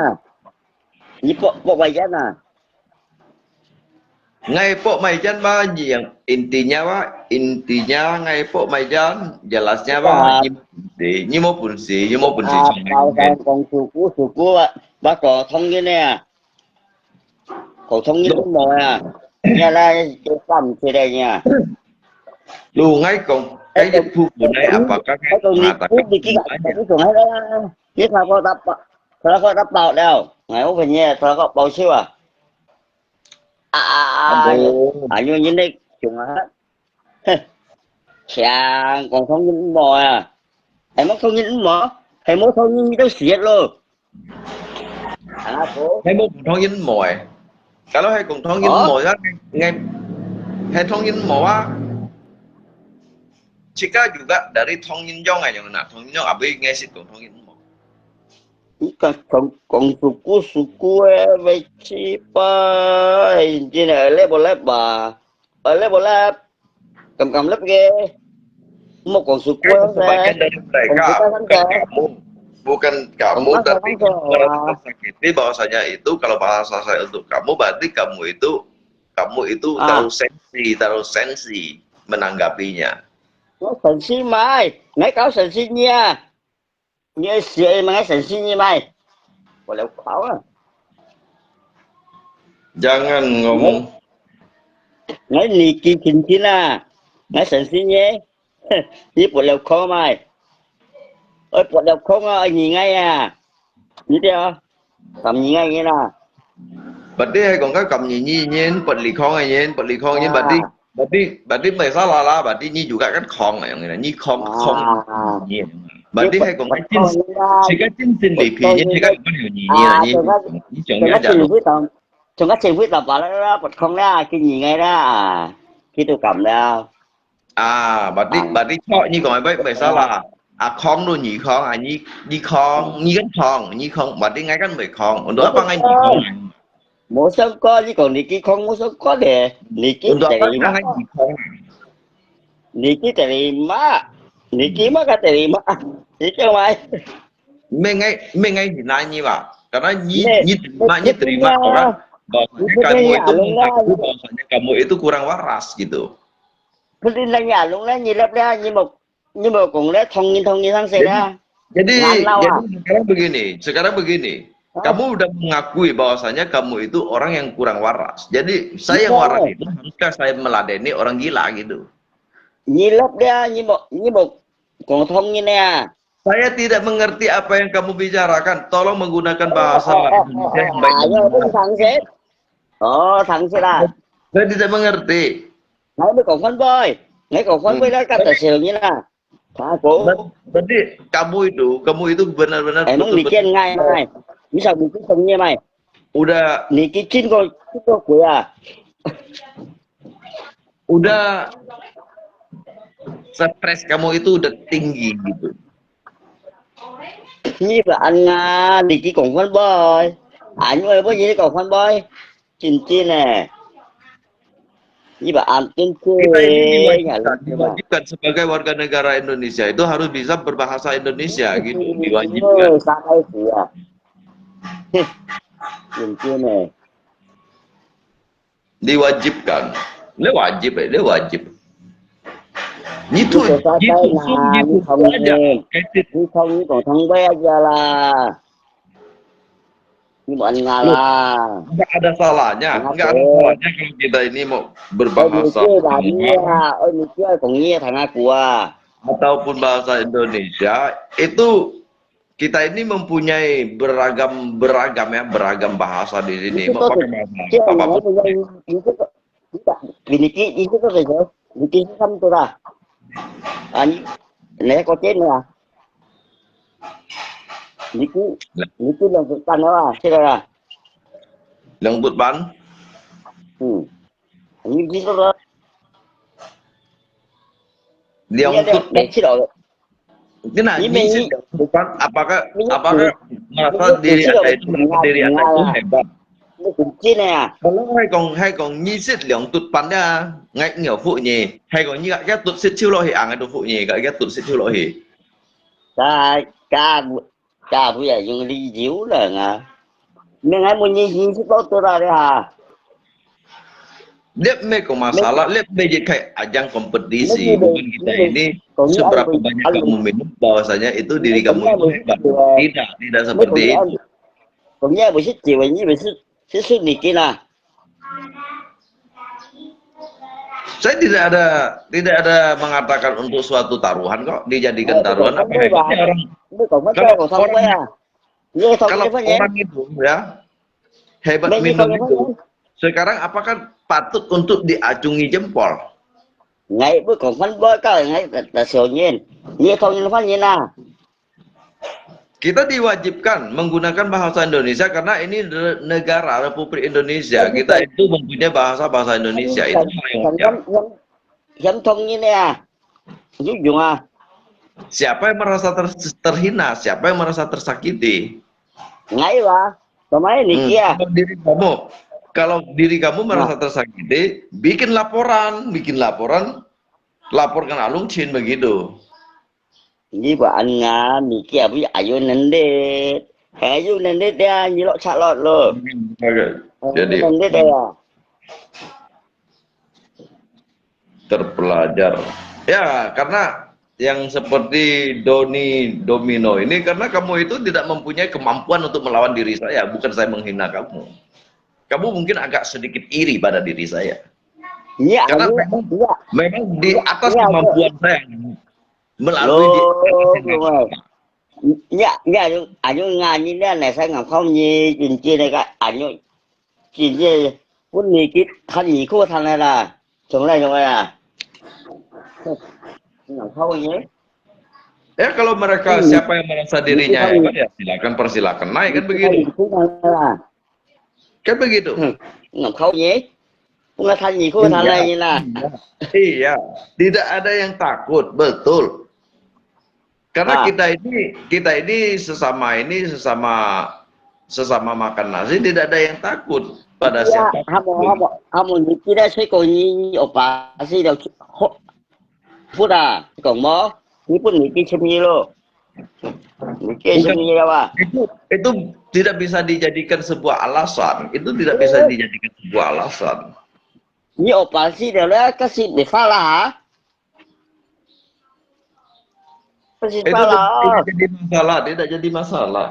Nhi bộ mày dân à. Ngay po Maijan ba yang intinya ngay po Maijan jelasnya ba nyi maupun si còn suku bác có thông như nè, có thông như đúng rồi à, nhà là cái phẩm thế này nha. Lu ngay còn cái dịch vụ của này apakah cái mengatakan cái còn hay đó, biết sao có đắp bảo đâu, ngày hôm về nhà sao có bảo siêu à. Như đây chúng á, chàng còn không nhìn bò à, em mất không nhìn bò, em mất không nhìn đâu xiết luôn. Hay mau thông tin mồi, kalau hay cùng thông tin mồi á, ngay hay thông tin mồi á, jika juga dari thông tin dong aja nah, thông tin dong abi ngay sih cùng thông tin mồi. Còn còn suku với chị ba chị này ở lớp bà ở lớp cầm lớp ghê một còn suku Itu không sebagian thế dari còn mereka, kita kan bukan thế kamu. Bukan còn kamu, masa tapi kan kamu thế merasa tersakiti bahwasanya itu kalau bahasa saya untuk kamu berarti kamu itu terlalu à sensi menanggapinya. nó thần si mai ngay cáo thần si nha như sợi mà ngay thần si như mày còn lâu khó à Jangan ngay ngomong ngay lì kỳ kinh kinh à ngay thần si nhé đi bộ lâu khó mày ơi bộ lâu khó à nhìn ngay à như thế à cầm nhìn ngay như nào berarti kalau nggak kamu nyinyir pelikong nyin berarti à berarti masalah lah berarti nyi juga kan kong yang ini nyi kong à nyinyir cái berarti bật kalau bật nggak con như ra jika cincin bật di con pinyin như jika ra bukan nyinyir à nyi nyi trong chongnya quá aja trình loh. viết tập trong quá trình viết tập bảo nó bật con ra cái gì ngay ra à khi tôi cầm ra Berarti bằng berarti kok nyi kalau baik masalah kong lu nyi kong nyi kong nyi kong berarti ngai kan baik kong untuk mỗi apa sân ngai nyi kong con mỗi sân con chứ còn nị kia không mỗi sân có để nị kia untuk apa terima ngai nyi kong nị kia terima nị kia mah kan terima nị kia mày mengai nanya pak karena nè nyi terima orang bahwasanya kamu Betul itu ya, luôn mengaku đó. bahwasanya kamu itu kurang waras gitu. Tôi tin là nhà luôn đó, như lớp ra, như một cùng lớp thông như thằng xe Jadi ra. jadi Ngàn lâu jadi à? sekarang begini, Đó. kamu udah mengakui bahwasanya kamu itu orang yang kurang waras. Jadi Đúng saya yang waras rồi. itu haruskah saya meladeni orang gila gitu. Như lớp ra, như một còn thông như nè. Saya tidak mengerti apa yang kamu bicarakan. Tolong menggunakan bahasa Indonesia yang baik dan Rồi benar. bên thằng xe. Thằng xe là. Saya tidak mengerti. Ngay mới còn phân bơi. Ngay còn phân bơi đó, các tài xỉu như nè. Thả cổ. Berarti kamu itu benar-benar Emang betul-betul bikin ngay này. Như sao mình cứ không như mày. udah Nị kia chín coi của à. udah stres kamu itu udah tinggi gitu. Như là anh nị kia còn phân bơi. Anh ơi có gì còn phân bơi. Chín nè. Như bà anh tin Kita ini nhà luôn chứ bà. diwajibkan sebagai warga negara Indonesia itu harus bisa berbahasa Indonesia gitu, Ôi, diwajibkan. sao đây chị à? Nhìn chưa nè. Diwajibkan. Ini wajib ya, ini wajib. Itu Như sao itu đây là như không aja. nè. Kayak Như không như còn thằng bé giờ là. Như bọn Nga là. nggak ada salahnya, nggak ada salahnya kalau kita ini mau Ôi berbahasa như bà nghe à. Ôi như còn nghe thằng Nga của à. ataupun bahasa Indonesia itu kita ini mempunyai beragam bahasa di sini. Như Mau có pakai thể. bahasa Chứ anh nói apapun. bây giờ. Vì như có thể sao? Như kia xăm tôi ra. À nè có chết nữa à. Như kia lần thực tăng đó à. Thế là. Lembut ban. Như kia đó. Lembut. Đấy chứ rồi. Nah, Ini ini bukan apakah merasa ini diri sih Anda itu merasa diri Anda itu hebat? Nó cũng chia nè. Kalau hay còn nhi xích lượng tụt bắn ra ngay nhiều phụ nhỉ hay còn như gãi ghét tụt xích chiêu lộ hỉ ngay tụt phụ nhỉ gãi ghét tụt xích chiêu lộ hỉ Ca bây giờ dùng đi díu là ngà. Nên ai muốn nhìn sẽ tốt tôi ra đấy hả? Lihat kok masalah, lihat jadi kayak ajang kompetisi. Bukan kita ini seberapa banyak kamu minum, bahwasanya itu diri kamu itu hebat. Tidak seperti itu. Còn nhớ buổi xích chiều như buổi xích xích đi kia nè. Saya tidak ada mengatakan untuk suatu taruhan kok dijadikan taruhan apa hebatnya orang. Kalau orang itu ya hebat minum itu. Sekarang apakah patut untuk diacungi jempol? Ngày bữa còn phân bơi cái ngày là sầu nhiên, như không như phân như nào? Kita diwajibkan menggunakan bahasa Indonesia karena ini negara Republik Indonesia. Kita itu mempunyai bahasa Indonesia. Itu hal yang wajar. Dám thông như nè, giúp dùng à? Siapa yang merasa terhina? Siapa yang merasa tersakiti? Ngai ba. Tomai niki ya. Kalau diri kamu merasa tersakiti, bikin laporan, laporkan Alung Chin begitu. Ni ba an nga niki ya bu ayo nende. Ayo nende dia nyilok calot lo. Jadi nende dia. terpelajar. Ya, karena yang seperti Domino ini karena kamu itu tidak mempunyai kemampuan untuk melawan diri saya, bukan saya menghina kamu. Kamu mungkin agak sedikit iri pada diri saya. Iya, Karena memang di atas kemampuan saya melalui Dạ, dạ, anh Nga như thế này sẽ ngọc không như chuyện chia này cả anh chuyện gì quân gì cái thân gì của thằng này là chúng này à ngọc không nhé. Ya kalau mereka siapa yang merasa dirinya hebat ya silakan naik kan begitu. Kan begitu. Ngọc không nhé. Bunga thân gì của thằng này như là. Iya, tidak ada yang takut, betul. Karena kita ini sesama makan nasi tidak ada yang takut pada siapa. Kamu kita sẽ còn như opa sih đâu phút à còn mó ini pun niki semi lo niki semi apa itu tidak bisa dijadikan sebuah alasan, itu tidak bisa dijadikan sebuah alasan. Ini opa sih dah lah kasih defalah ha. Itu tidak jadi masalah, tidak jadi masalah.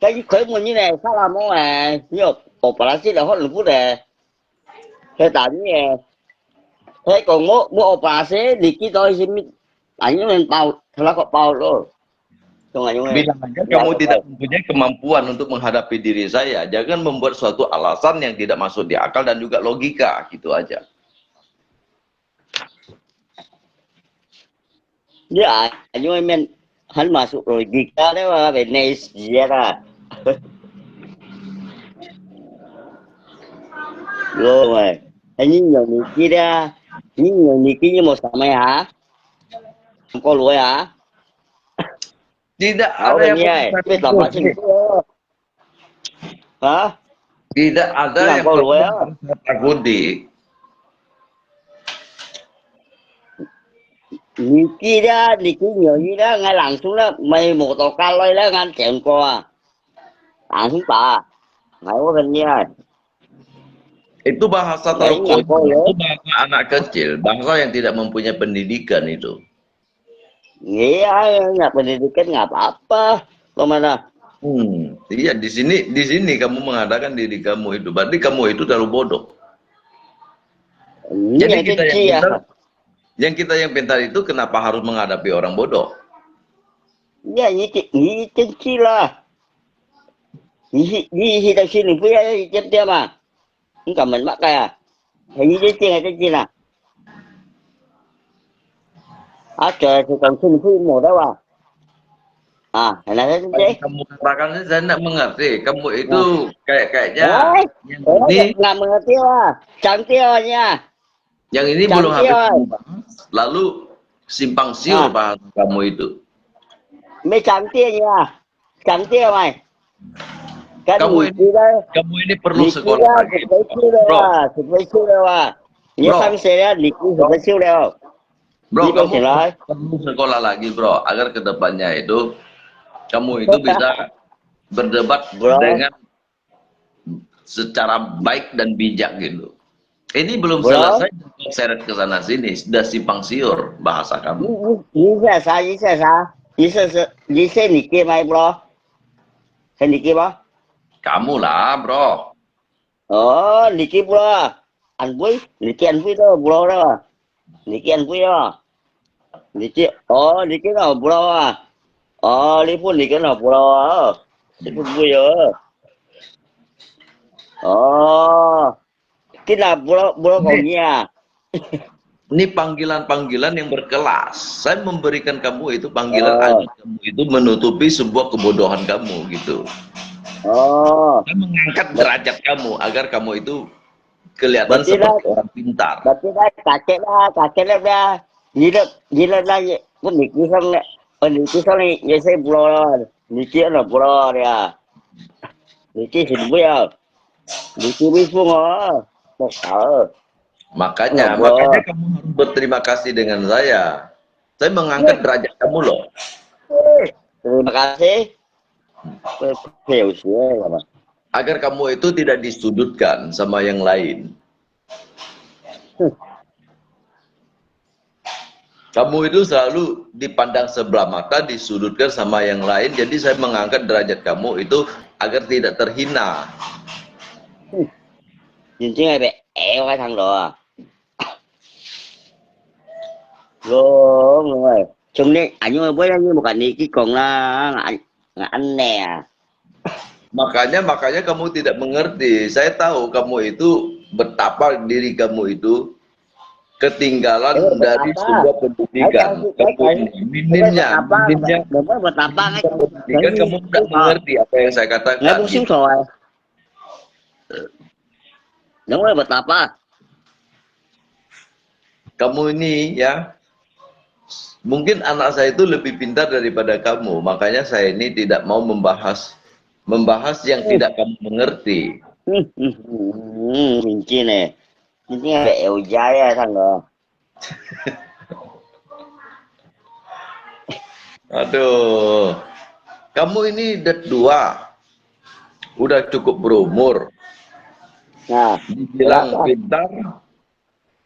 Cái khởi nguồn như này sao làm không à? Nhiều operation là hot lực phút này. Thế tại như thế còn mua operation thì cái tôi xin ảnh lên bao, thế có bao luôn. Bilang aja kamu tidak mempunyai kemampuan untuk menghadapi diri saya, jangan membuat suatu alasan yang tidak masuk di akal dan juga logika, gitu aja. Dia anh em hắn masuk logika đấy mà về này gì ra. Rồi, anh nhìn nhiều người kia ra, nhìn nhiều người kia như một sả mày hả? Không có lỗi hả? Tidak Ở ada bên yang nhà, biết làm gì hả? tidak ada yang perlu takuti. Người kia đó, người kia nhiều như đó, ngay làng xuống đó, mày một tàu ca lôi đó, ngăn chèn qua. Tạng xuống tà, mày có bên nha. Itu bahasa terkuat, itu bahasa anak kecil, bahasa yang tidak mempunyai pendidikan itu. Nghĩ nggak pendidikan nggak apa-apa, lo mana? Iya di sini kamu mengadakan diri kamu itu, berarti kamu itu terlalu bodoh. Jadi yang kita yang pintar itu kenapa harus menghadapi orang bodoh? Ya, nghĩ chân chi là, nghĩ đầu tiên mình phải chân tiêu mà, không cần mình mắc cái à, thì nghĩ chân chi là. Trời thì còn xin phi một đó à là thế chứ kamu katakan saya tidak mengerti kamu itu kayaknya ini nggak mengerti chẳng tiêu nha yang ini belum habis lalu simpang siur bahasa kamu itu mấy chẳng tiêu nha chẳng tiêu mày kamu ini perlu sekolah lagi bro, kamu perlu sekolah lagi bro, agar kedepannya itu kamu itu bisa berdebat dengan secara baik dan bijak gitu. Ini belum selesai seret ke sana sini, sudah simpang siur bahasa kamu. Kamu lah bro. Oh, Niki bro, anh vui đó bro đó, Niki anh vui đó. Niki nào bro à? Lý Phun Niki nào bro? Lý Phun vui rồi. Cái nào bro còn nha. Ini panggilan-panggilan yang berkelas. Saya memberikan kamu itu panggilan agar kamu itu menutupi sebuah kebodohan kamu gitu. Saya mengangkat derajat kamu agar kamu itu kelihatan seperti orang pintar. Berarti kakek dah. Gila lagi. Pun Niki sang ni, Niki sang ni, saya bro, Niki ada bro dia. Niki Sinbuya. Niki Wismungo. Bokal. Makanya kamu harus berterima kasih dengan saya. Saya mengangkat derajat kamu loh. Terima kasih. Usia, Agar kamu itu tidak disudutkan sama yang lain. Kamu itu selalu dipandang sebelah mata, disudutkan sama yang lain. Jadi saya mengangkat derajat kamu itu agar tidak terhina. Nhìn chứ ngay cái thằng đó. Luôn rồi. Chúng này ảnh với như một cái cái còn là anh nè. Makanya kamu tidak mengerti. Saya tahu kamu itu betapa diri kamu itu ketinggalan dari sebuah pendidikan. Minimnya pendidikan kamu tidak mengerti apa yang saya katakan. Nghe cũng xíu rồi. Đúng rồi, betapa. Kamu ini ya, mungkin anak saya itu lebih pintar daripada kamu. Makanya saya ini tidak mau membahas yang tidak kamu mengerti. Minci nih. Minci ada eo ya thằng đó. Aduh, kamu ini udah cukup berumur. Nah, Dibilang pintar,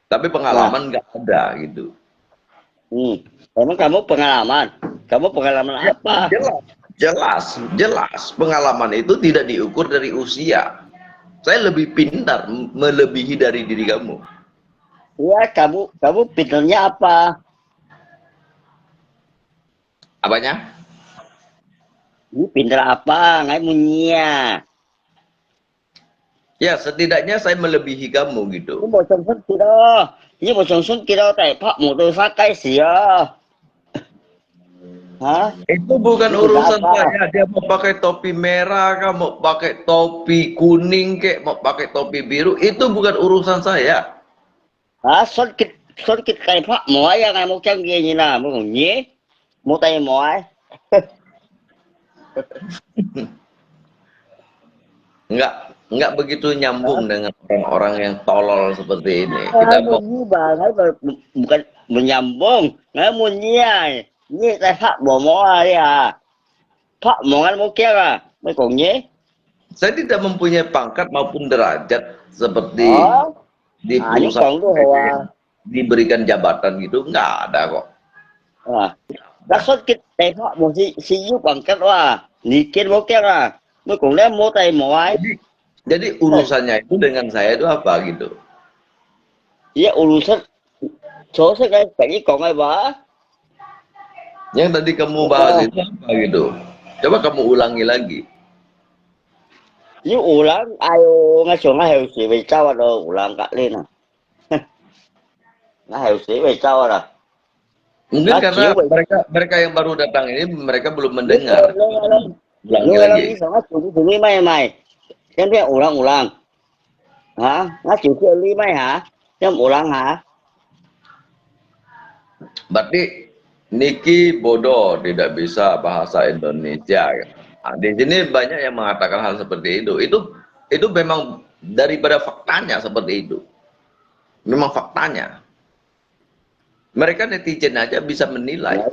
tapi pengalaman nggak ada gitu. Emang kamu pengalaman? Kamu pengalaman apa? Jelas. Pengalaman itu tidak diukur dari usia. Saya lebih pintar, melebihi dari diri kamu. Iya, kamu pintarnya apa? Apanya? Ini pintar apa? Ngai munyia. Ya, setidaknya saya melebihi kamu gitu. Ini mau sungsung kira. Ini mau sungsung kira tại Pak một đôi phát cái gì à? Hah? Itu bukan urusan saya. Dia mau pakai topi merah, kah, mau pakai topi kuning, kek, mau pakai topi biru, itu bukan urusan saya. Hả? Xuất kịch tại Pak mỗi ya ngày một trăm kia như nào? Một còn nhé. Một tay mỗi. Enggak begitu nyambung dengan orang-orang yang tolol seperti ini. Kita bukan menyambung, nggak munyia. Ini tại Pak bỏ mỏ đi à? Pak mau ăn mau kia à? Mới còn nhé. Saya tidak mempunyai pangkat maupun derajat seperti di perusahaan diberikan jabatan gitu, nggak ada kok. Đã xuất kịch tại Pak một si giúp bằng cách là đi kiến mau kia à? Mới còn lấy mau tay mỗi. Jadi urusannya itu dengan saya itu apa gitu? Iya urusan sosok kayak còn ai bà? Yang tadi kamu bahas itu apa gitu? Coba kamu ulangi lagi. Nếu ulang ayo ngay xuống ngay hiểu sĩ về sau rồi ulang cạn lên à? Ngay hiểu sĩ về sau rồi. Mungkin karena mereka yang baru datang ini mereka belum mendengar. Ulangi lagi. Ulangi mày. Em biết ulang. Hả? Nó chịu chơi ly mày hả? Em ulang hả? Berarti Niki bodoh, tidak bisa bahasa Indonesia. Nah, di sini banyak yang mengatakan hal seperti itu. Itu memang daripada faktanya seperti itu. Memang faktanya. Mereka netizen aja bisa menilai.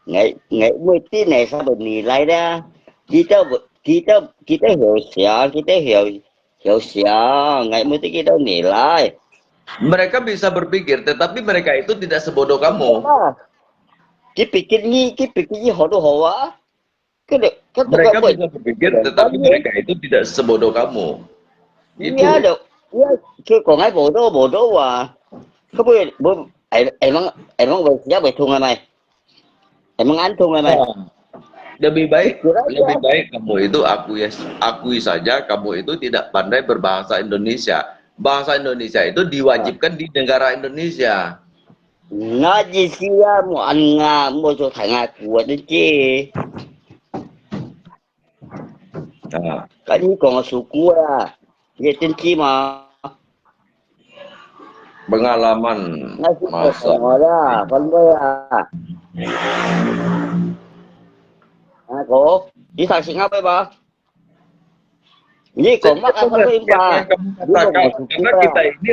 Ngày 10 này sao mình nilai dah? Kita hiểu siang. Ngày 10 kita nilai. Mereka bisa berpikir, tetapi mereka itu tidak sebodoh kamu. Cái pikirnya hổ á. Mereka bisa berpikir, tetapi mereka itu tidak sebodoh kamu. Itu. Iya dong. Iya, còn ai bộ đô à? Không biết, emang giá về thùng mày. Emang ăn thùng mày. Lebih baik kamu itu akui saja kamu itu tidak pandai berbahasa Indonesia. Bahasa Indonesia itu diwajibkan di negara Indonesia. Ngaji sia mau ăn nga mua cho thằng nga của đến chi. Cáiนี้còn là suku à. Vậy đến chi mà. Pengalaman masa. Đó, con với à. Cô, chỉ thằng xin ngáp với bà. Ini kau Jadi makan satu pengertian imba. yang kamu katakan, karena kita ini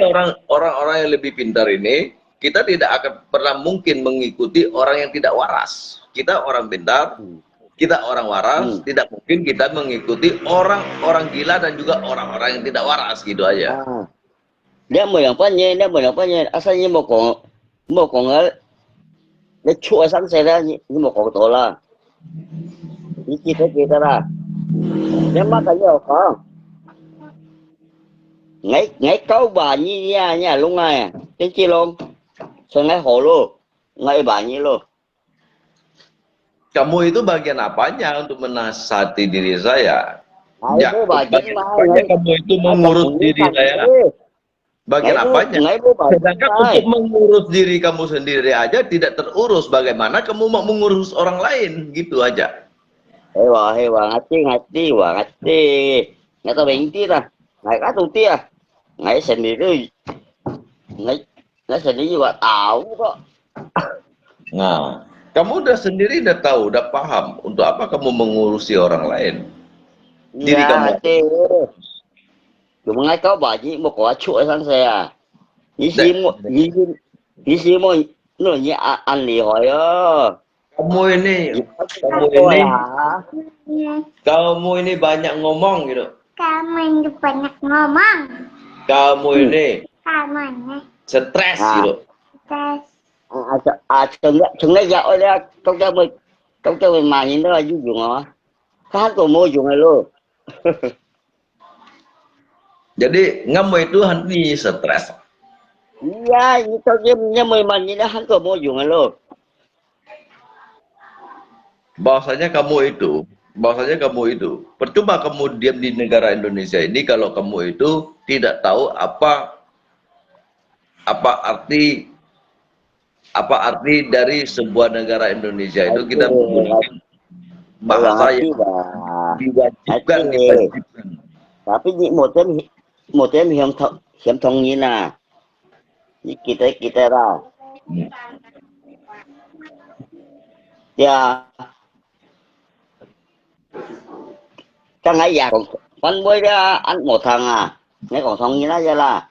orang-orang yang lebih pintar ini, kita tidak akan pernah mungkin mengikuti orang yang tidak waras. Kita orang pintar, kita orang waras, tidak mungkin kita mengikuti orang-orang gila dan juga orang-orang yang tidak waras, gitu aja. Dia mau yang panjang, asalnya mau kau dia cua sang saya ni mau kau tahu lah. Ini kita lah. Dia makan dia apa? Ngay câu bà nhi nha luôn này, cái chi luôn, sao ngay hồ luôn, ngay bà nhi luôn. Kamu itu bagian apanya untuk menasihati diri saya? Ya, Ngay bà bagian chính apanya kamu itu mengurus diri saya? Bagian apanya? Ngay bố bà Sedangkan untuk mengurus diri kamu sendiri aja tidak terurus, bagaimana kamu mau mengurus orang lain? Gitu aja. Hei bà ngati, ngay tao bệnh tí ra, ngay cá tu tia, ngay sendiri, ngay sendiri juga tahu kok. Nah, kamu udah sendiri udah tahu, udah paham untuk apa kamu mengurusi orang lain. Diri kamu. Cuma ngay kau bà nhi một quả chuỗi sang xe à, ý xí mua nó như ăn lì hỏi á. Kamu ini banyak ngomong gitu. Kamu itu banyak ngomong. Kamu ini Kamu ini stres gitu. stres. Chừng đấy dạo ra công cho mình mà nhìn nó là dùng hả? Khác của mua dùng này luôn. Jadi kamu itu hanya stres. Iya, ini tao nhưng mà nhìn nó hắn của mua dùng này luôn. Bahwasanya kamu itu, percuma kamu diam di negara Indonesia ini kalau kamu itu tidak tahu apa arti dari sebuah negara Indonesia itu kita menggunakan bahasa yang diwajibkan. Tapi một tem hiểm thông như là kita ra. Ya. Cái ngày già còn con mới ra ăn một thằng à, nghe còn thông như thế là.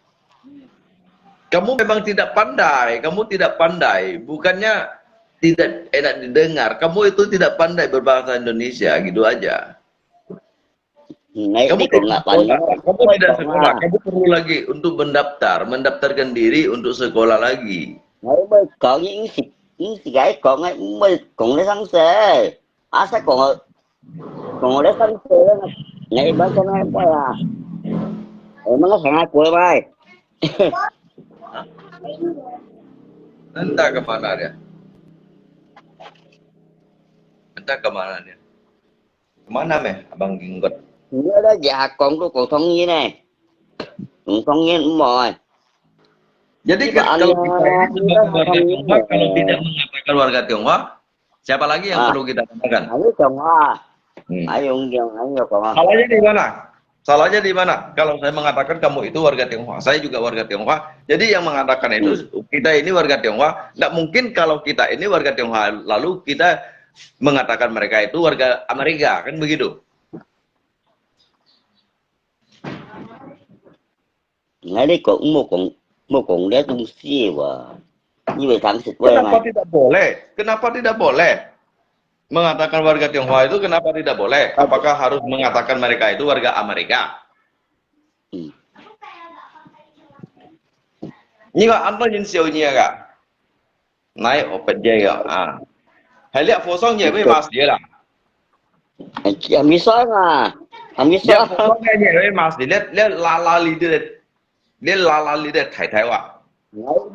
Kamu memang tidak pandai, bukannya tidak enak didengar. Kamu itu tidak pandai berbahasa Indonesia, gitu aja. Kamu tidak sekolah, kamu perlu lagi untuk mendaftarkan diri untuk sekolah lagi. Mới có những cái còn mới còn lấy thắng xe, sẽ còn lấy thắng xe ngày ba trăm hai mươi à, em nó thằng hai cuối bay. Entah kemana dia. Kemana meh, Abang Ginggot? Nhớ đó già còn thông như này, thông như rồi. Jadi kalau kita sebagai warga Tionghoa, kalau tidak mengatakan warga Tionghoa, siapa lagi yang perlu kita katakan? Ayo Tionghoa, ayo Tionghoa. Salahnya di mana? Kalau saya mengatakan kamu itu warga Tionghoa, saya juga warga Tionghoa. Jadi yang mengatakan itu kita ini warga Tionghoa, nggak mungkin kalau kita ini warga Tionghoa lalu kita mengatakan mereka itu warga Amerika, kan begitu? Ngay đây cũng một cùng để tung xì và như vậy thằng xịt Kenapa tidak boleh mengatakan warga Tionghoa itu? Kenapa tidak boleh? Apakah harus mengatakan mereka itu warga Amerika? Nhưng mà anh có nhìn siêu nhiều cả. Này, open dây à. Hãy lihat phosong nhiều với mas dia lah. Miso à, miso. Lihat phosong nhiều với mas dia. Lihat lali dia thải thải à.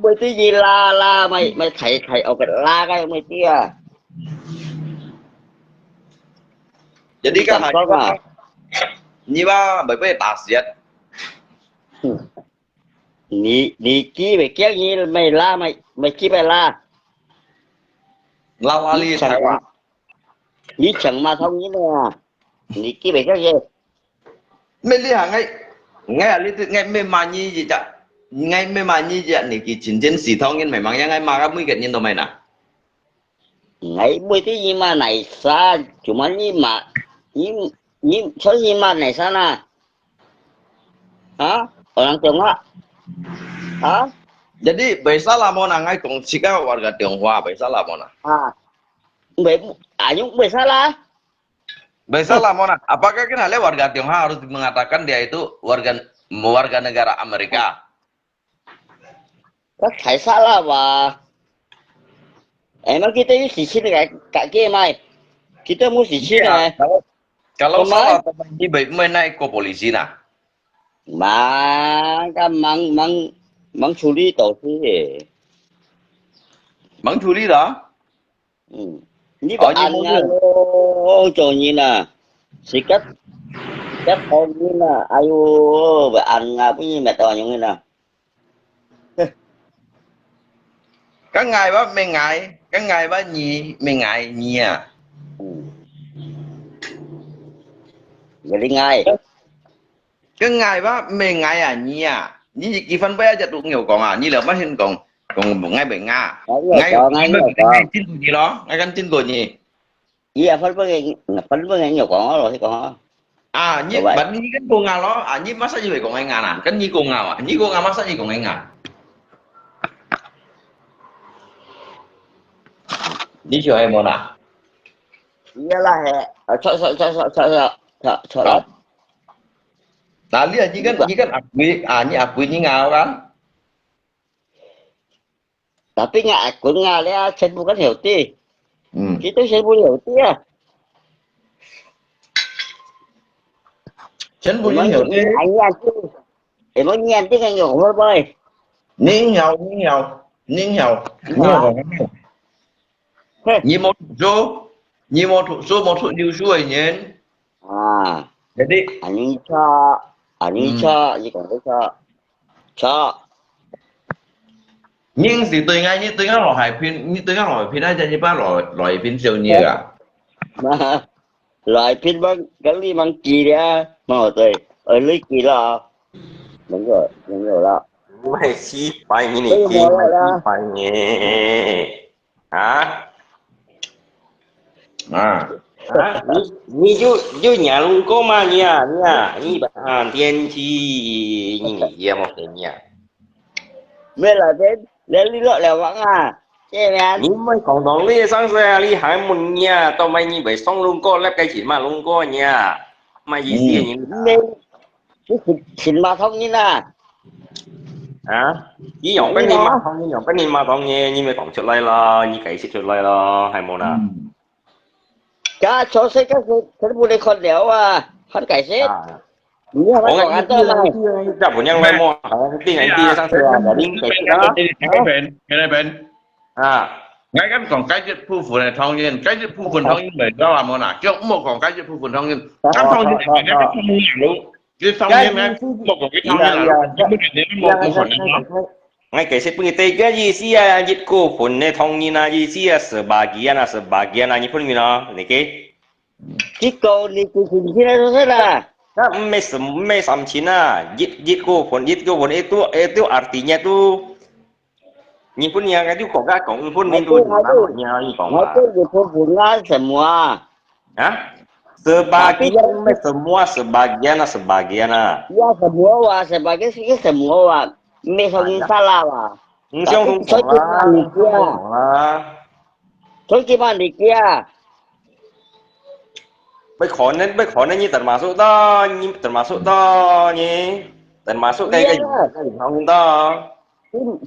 Mày tí gì la mày thầy ở cái la cái mày tí à. Jadi kan hanya nyiwa baik-baik tasiat. Ni chi về kéo như mày la mày chi mày la. Lali thải à. Ni chẳng mà thông như này à. Ni chi về kéo gì. Mày li hàng ngay mày mà như gì chả. Ngay mày mà như vậy này cái chính chính sĩ thông nhân mày mang ngay mà các mũi cái nhân đồ mày nè. Ngay mũi tí gì mà này xa, cuma như mà như số gì mà này xa nè. Hả? Orang Tionghoa. Hả? Jadi biasa lah mau nangai kong jika warga Tionghoa biasa lah mau nah. À, Anyong bị salah. Biasa lah mau nah. Apakah kenalnya warga Tionghoa harus mengatakan dia itu warga negara Amerika? Các thầy salah mà. Emang kita ini di sini kak kia mai. Kita mau di sini. Iya, kalau Kemana? salah ini baik naik ke polisi nah. Mà cái mang xử lý tổ sư. Bang Juli dah. Ừ. Như Ở vậy như anh muốn nha, luôn. cho như nè. Sĩ cách con như nè. Ayo, vậy anh cái gì mà to như nè. Các ngài bác mày ngài, các ngài bác nhì, mày ngài nhì à. Ừ. Vậy đi ngay. Các ngài bác mày ngài à nhì à. Nhì gì kỳ phân bây giờ tụi nhiều còn à, nhì là bác hình còn ngay bệnh Nga. Ngay rồi, Ngay còn, ngay rồi, còn. ngay chín của nhì đó, ngay căn chín của nhì. Vậy là phân với ngay nhiều còn rồi thì còn. À, nhì Vậy. bạn nhì cái cô Nga đó, à nhì masa gì vậy còn ngay Nga à, cái nhì cô Nga à, nhì cô Nga masa gì còn ngay Nga. Nhì chưa em muốn à? Vậy là hệ. Sợ lắm. Nah, lihat nhì kan akui nhì Nga kan. Tapi nggak akun nggak lihat saya bukan healthy. Hmm. Kita saya bukan healthy ya. Chân bùi hiểu đi. Anh nha chứ. Emang nyan chứ anh ngủ hơi bơi. Ninh nhau. Nhì một thủ điều số ấy nhé. À. Jadi, Anh cho, gì còn cái cho. nhưng thì tôi ngay lò hải phiên, như tôi ngay lò phiên ai như ba lò phiên siêu nhiều à. Mà loại phim băng cái ly băng kỳ ra mà tôi ở lấy kỳ là đúng rồi đó. Mày xí phải như này Bây kia giờ mày là xí phải nhé hả À, hả你就nhà luôn có mà nha你把天气你也没得nha bây là đến đến lý luận là vắng à thế mà你们共同你上次你还问nha tao mày như vậy xong luôn có lắp cái gì mà luôn có nha mày gì xí như nên cái xin mà thông như nào hả chỉ dùng cái này mà thông dùng cái này mà thông nha như mày講出嚟啦你解釋出嚟啦係冇啦cả số xe các cái bộ này còn đéo à hắn cải xét như我 hắn còn ăn tôm này日本人嚟麼？啲人啲上次啊，嗰啲cái này bên. 啊， Ngay cái còn cái chữ phu phụ này thông nhiên, cái chữ phu phụ thông nhiên mình đó là món nào? Chứ cũng một còn cái chữ phu phụ thông nhiên. Cái thông nhiên này cái thông nhiên luôn. Cái thông nhiên này một còn cái thông nhiên là cái bên này một phần nữa. 我其實本地嘅意思啊，一個盤嘅同意啊，意思啊，sebagian啊，你分明啊，你嘅， chứ cô đi cùng thế này thôi là 那沒三千啊，一個盤itu artinya tuh, 你分明啊，itu國家講分明tuh，你講 nói 嘛， tới việc không phụ ngã semua 啊，sebagian啊， ya semua wa sebagai sih semua wa me không salah wa 唔相同啦。 thôi chỉ mà đi kia Baik ini termasuk toh, ini termasuk toh, ini termasuk kayak không toh.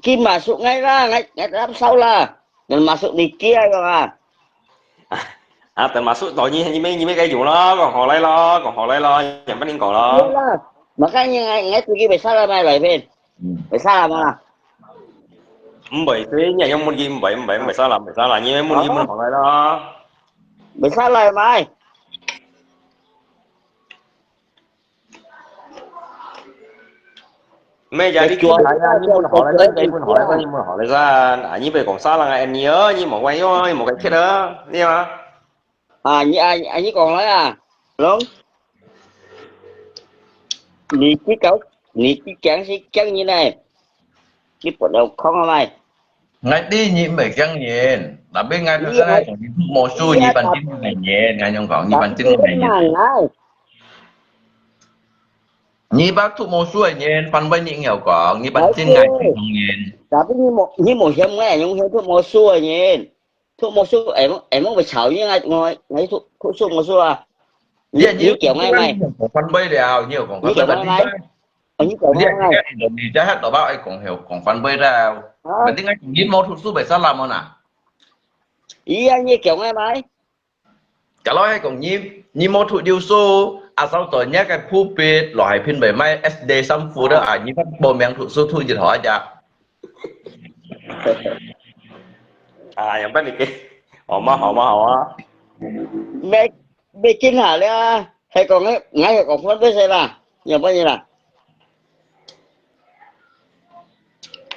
khi masuk ngay ra ngay đằng sau là mình masuk đi kia rồi à À termasuk toh như mấy cái vụ đó, còn họ lấy lo, chẳng bắt nên còn lo. Đúng là makanya ngay từ kia bị salah mai lại bên bị salah mà Bởi thế nhà trong muốn gì bởi sao làm như muốn gì muốn họ lấy lo. bị salah mai Mấy giờ đi chùa lại ra như muốn họ lấy ra, như muốn họ lấy ra, như vậy còn sao là anh nhớ như một quay một cái kia đó, đi mà. à như anh ấy còn nói à đúng đi cái chán xí chán như này cái bộ đầu không hả mày Ngay đi nhịn bảy chân nhìn. Là bên ngay thứ cái này một xu nhị bàn chân này nhìn, ngay trong còn nhị bàn chân này nhìn. này 你把土毛树年翻倍你有讲，你把 Nói 真爱 chứ. 去同年。 Tapi như một hiếm nghe nhưng hiếm thuốc mò xua nhìn. Thuốc mò xua em phải chảo như ngay ngay thuốc xua mò xua à. Như kiểu ngay mày. ของฟันเบยแล้วเนี่ยของฟันเบยแบบนี้ Như kiểu เนี่ย ngay ที่ mày. แกอินโดนีเซียฮัตต่อบ้าไอ้ของเหวของฟันเบยแล้วแบบนี้ไงยิ้มมอทุสู้ไปซาลามน่ะ Ý anh như kiểu ngay mày. จะเล่าให้ของยิ้มมอทุดิวสู้อาศัยตัวเนี้ยกันผู้ปิดหล่อให้พินใบไม้ SD ซัมฟูเดอร์อ่ะยิ้มพัดโบแมงทุสู้ทุจิตหอจะ Yang bên này kia. Họ mà. Mẹ mẹ kinh hả đấy à. Hay còn ngay còn phân với xe là. Nhiều bao nhiêu là.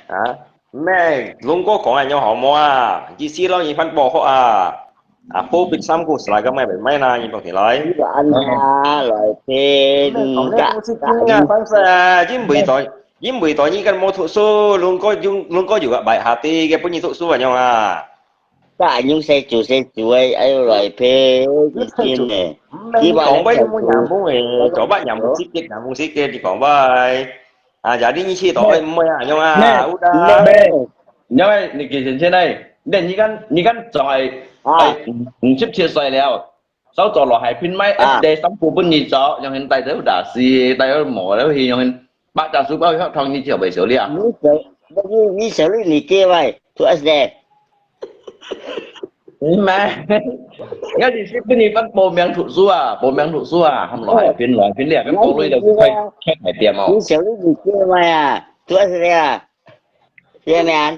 Hả? Mẹ, luôn có con anh nhau họ mua à. Chỉ xí lo nhìn phân bò họ à. À, phố bịch xăm của lại cái mày bị mấy na nhìn bằng thì lấy. Như là anh ha. Loại tên. Cả. Phân xa, chứ 每代依家冇讀書，luôn cóอยู่กับbài hà ti嘅本意讀書啊樣啊。Cả những xe chủ ấy. Ấy loại phê. Cái tên này. Chỉ講俾冇人幫誒，做乜人冇識嘅，人冇識嘅，你講俾。À, giờ đi như chi tội mua à nhau à.因為你其實現在你跟在唔接切碎了，手做落係偏咪 SD 三部本二咗，讓人帶到打事，帶到磨แล้วที讓人八扎書包去ทองนี่เจียวไปเสียวเลยอ่ะ Như xử lý này kia mày. Thu SD. แม่งั้นดิสิเป็นนี่ฟันโปรแมงถูกซัวโปรแมงถูกซัวทำหล่อเป็นหล่อเป็นเหลี่ยมเป็นโตเลยเดี๋ยวค่อยแค่ไหนเตรียมเอา Như xử lý này kia mày à. Thu SD à. Nghe mày ăn.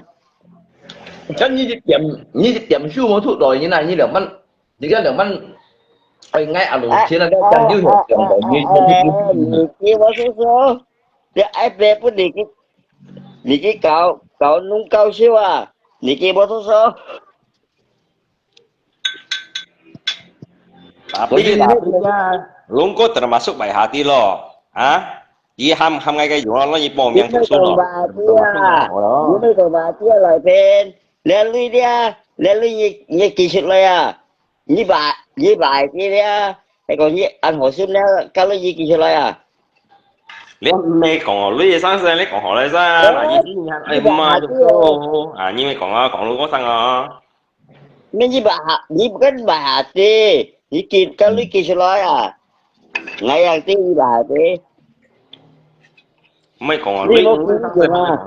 ฉันนี่จะเตรียมชู้มาถูกโดยนี่นะนี่เดี๋ยวมันนี่ก็เดี๋ยวมันไอ้ไงอารมณ์เชื่อแล้วการยืดเกี่ยวกับนี่ Này kia bỏ số. Thì ai về bữa này cái cậu nung cao xíu à. Này kia bỏ số. Tapi luôn có termasuk baik hati lo. Ah, dia ham ngay cái vụ nó như bom yang Những thủ mấy còn bà kia lời phên. Lên lui đi à. Lên lui như kỳ sự lời à. Như bài kia đi à. Hay còn như anh hỏi xíu nữa. Cao lưu như kỳ sự lời à. Lên mày còn lấy sang sang lấy còn họ lấy ra là như thế nha. Ai mà được đâu. À như mày còn luôn có sang à. Nên như cái bà hạt đi. Như kỳ cao lưu kỳ sự lời à. Ngay hàng tiên như bà hạt đi. Mày còn lấy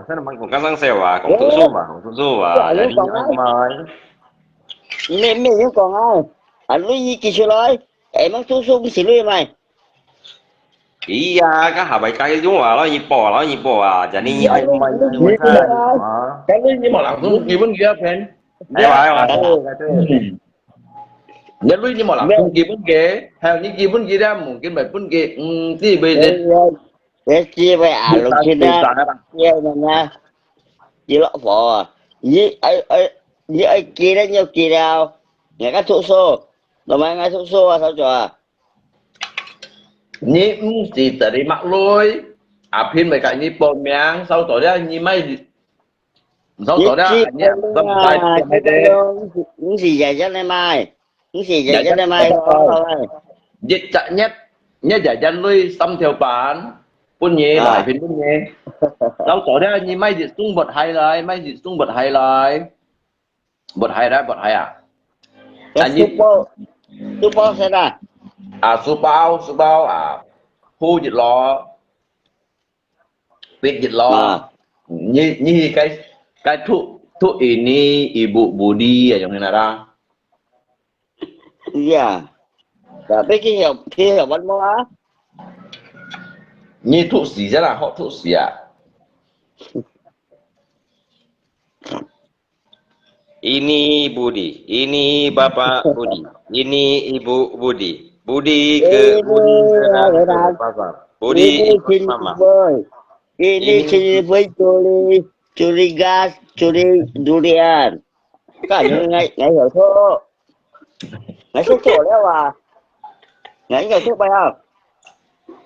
sang mày còn cái sang sale à, còn thủ số à, jadi mày. Mẹ những còn ai. Anh lưu như kỳ sự lời. Em mang số cái xí lưu mày. Iya, kan habai kai juga lo nyipo à, jadi như ai mày. cái này nhưng mà làm không kịp bên kia phèn nhớ lui nhưng mà làm không kịp bên kia theo những kịp bên kia ra một cái bài bên kia thì bây giờ Để chia về lúc kia đó. Chia này nha. Chia lọ phỏ à. Như ai kia đó nhiều kia đâu. Nghe các thủ số. Rồi mà nghe thủ số à sao cho à. nhí chỉ tại đi mặc lôi à phim bài cái nhí bò miếng sau tối ra nhí mấy sau tối ra nhí tâm tay những gì dạy cho này mai. Những gì dạy cho này mai. dịch chạy nhất nhất giải dân lui xăm theo bán buôn nhé lại phim buôn nhé sau tối ra nhí mấy dịch sung bật hay lại mấy dịch sung bật hay lại bật hay à Super sẽ ra. à số bao à khu dịch lo biết dịch lo như cái thuốc ini ibu Budi ở trong này ra Dạ. Tapi khi hiểu văn hóa. như thuốc gì rất là họ thuốc gì à Ini Budi, ini Bapak Budi, ini Ibu Budi. Budi ke pasar. Budi ikut mama. Ini sini với curi gas, curi durian. Cả những ngày hiểu thô. Ngày số chỗ đấy à. Ngày hiểu thô bài không?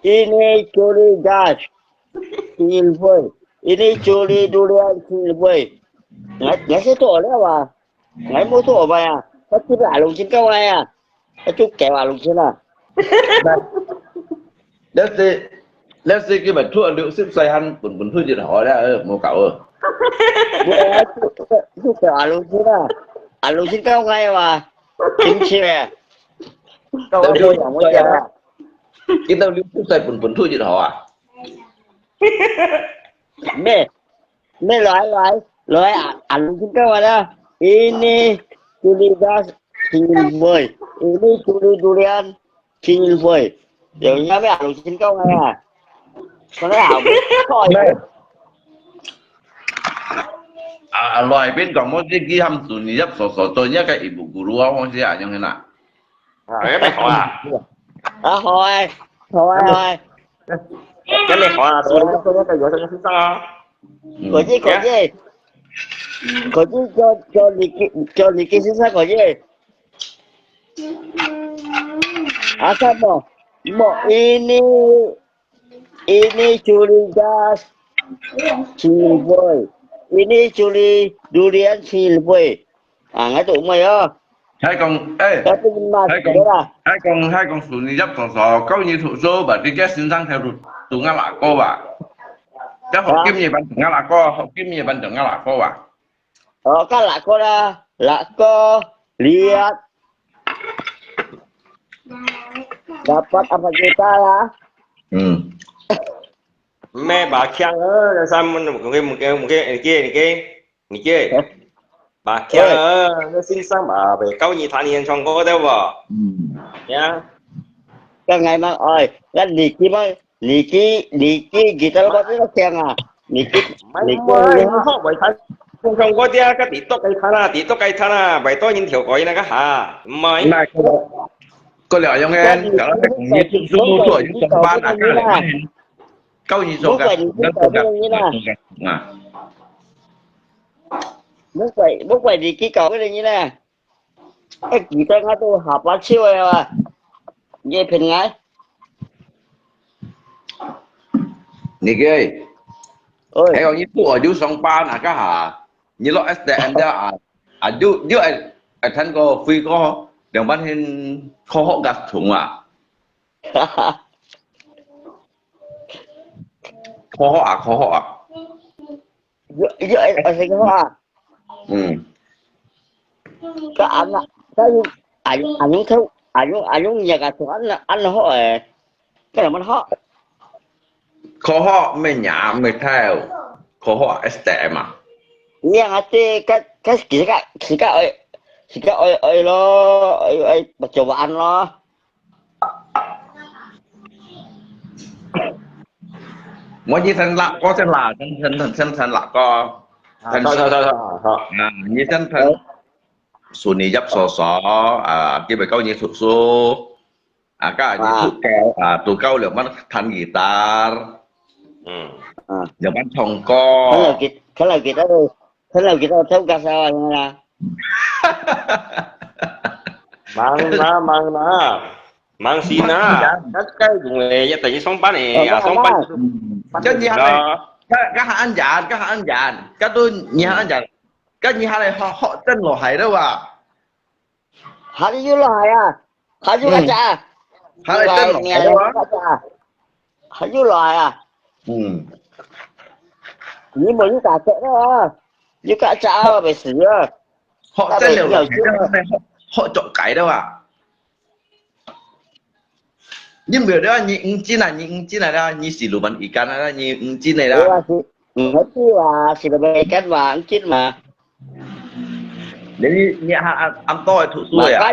Ini curi gas, curi với. Ini curi durian, curi với. Ngày số chỗ đấy à. Ngày mua chỗ bài à. Có chút lạ lùng trên cao này à. Có chút kẹo lạ lùng trên à. đó thì let's say cái bản thua liệu xếp xoay hắn buồn thôi gì đó đã một cậu Chú kêu alo xin cao ngay mà chính xe câu Tao ơi đưa chẳng có xoay chờ hắn cái tao liệu xếp xoay buồn thôi gì đó à mẹ nói alo xin cao mà đó ini tulidas silvoy ini durian silvoy giờ nhá mấy alo xin cao ngay à con nói ảo thôi loài bên còn một cái kia hầm tụi nhấp sổ tôi nhớ cái ibu guru không chứ à như thế nào cái này họ à thôi cái này họ à tôi nó cái gì tôi sao có gì cho lý kinh sinh có gì sao mà ini curigas silvoy ini curi durian silvoy ngay tụi mày á hai con ê hai con tụi nhấp sổ câu như thủ số và đi cái sinh sang theo tụi ngã lạc cô à cái học kim gì bạn ngã lạc cô học kim gì bạn ngã lạc cô à các lạc cô lihat dapat apa kita ya mẹ bà Khang ơi sao một cái bà Khang ơi nó xin sang bà về câu nhị thanh niên trong có đâu vào nhá cái ngày mà ơi cái lý kỳ kita lo bắt nó khen à lý kỳ họ vậy thanh không có dia cái tí tóc cái thanh à vậy tôi nhìn thiểu coi này cái hả mấy có lẽ giống em đó là cũng như số tuổi những trong ban cái câu như số gặp bốc vậy thì cái cầu cái này như này cái gì tên nó tôi học bao nhiêu rồi à dây phình ngay nè cái hay còn như tuổi chú song ban à cái hả như lo STM đó chú thân có phi có đường bắt hình khó họ gặp thủng à khó họ giữa ở thành phố à cái anh những thứ anh những nhà cả thằng anh họ cái là mình họ khó họ mới nhà mới theo khó họ STM mà nghe hả cái chỉ cái ơi lo ơi mà chồng anh lo mỗi như thân lạ có thân là thân lạ có thân như thân xuân này dấp sò kia bài câu như thuộc số cái như thuộc kèo tụ câu lượng bắt thanh guitar giờ bắt thòng co thế là kita tahu gak salah là mang xin á cái dùng nghề như tự nhiên sống bán này sống bán cái gì này cái hạ anh dàn cái tôi nhà anh dàn cái gì này họ tên lò hải đâu à hải du loài à hải du cá hải tên lò hải đâu á hải du loài à nhưng mà những cả sẽ đó những cả cha phải xử họ tên lò hải họ chọn cái đâu à nhưng biểu đó những chi này ra như xì lù bắn ý can ra như chi này ra nó chi là xì lù bắn ý can mà ăn chín mà để như ăn to thủ xuôi à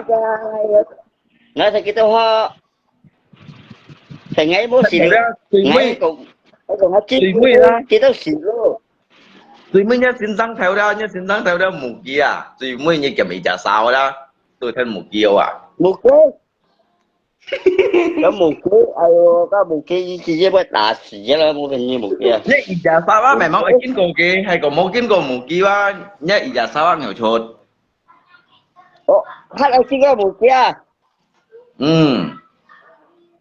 nói thật kita hoa thành ngày bố xì lù ngày cũng nó chín kita xì lù tụi mình nhá xin tăng theo đó một kia à tụi mình như kiểu bị trả sao đó tôi thân một kiều à một cái có một cái chỉ biết đá xì là một cái như một kia nhá ý trả sao á mày mong ở kiến cổ kia hay còn một kiến cổ một kia á nhá ý trả sao á nghèo chột hát ở chính cái một kia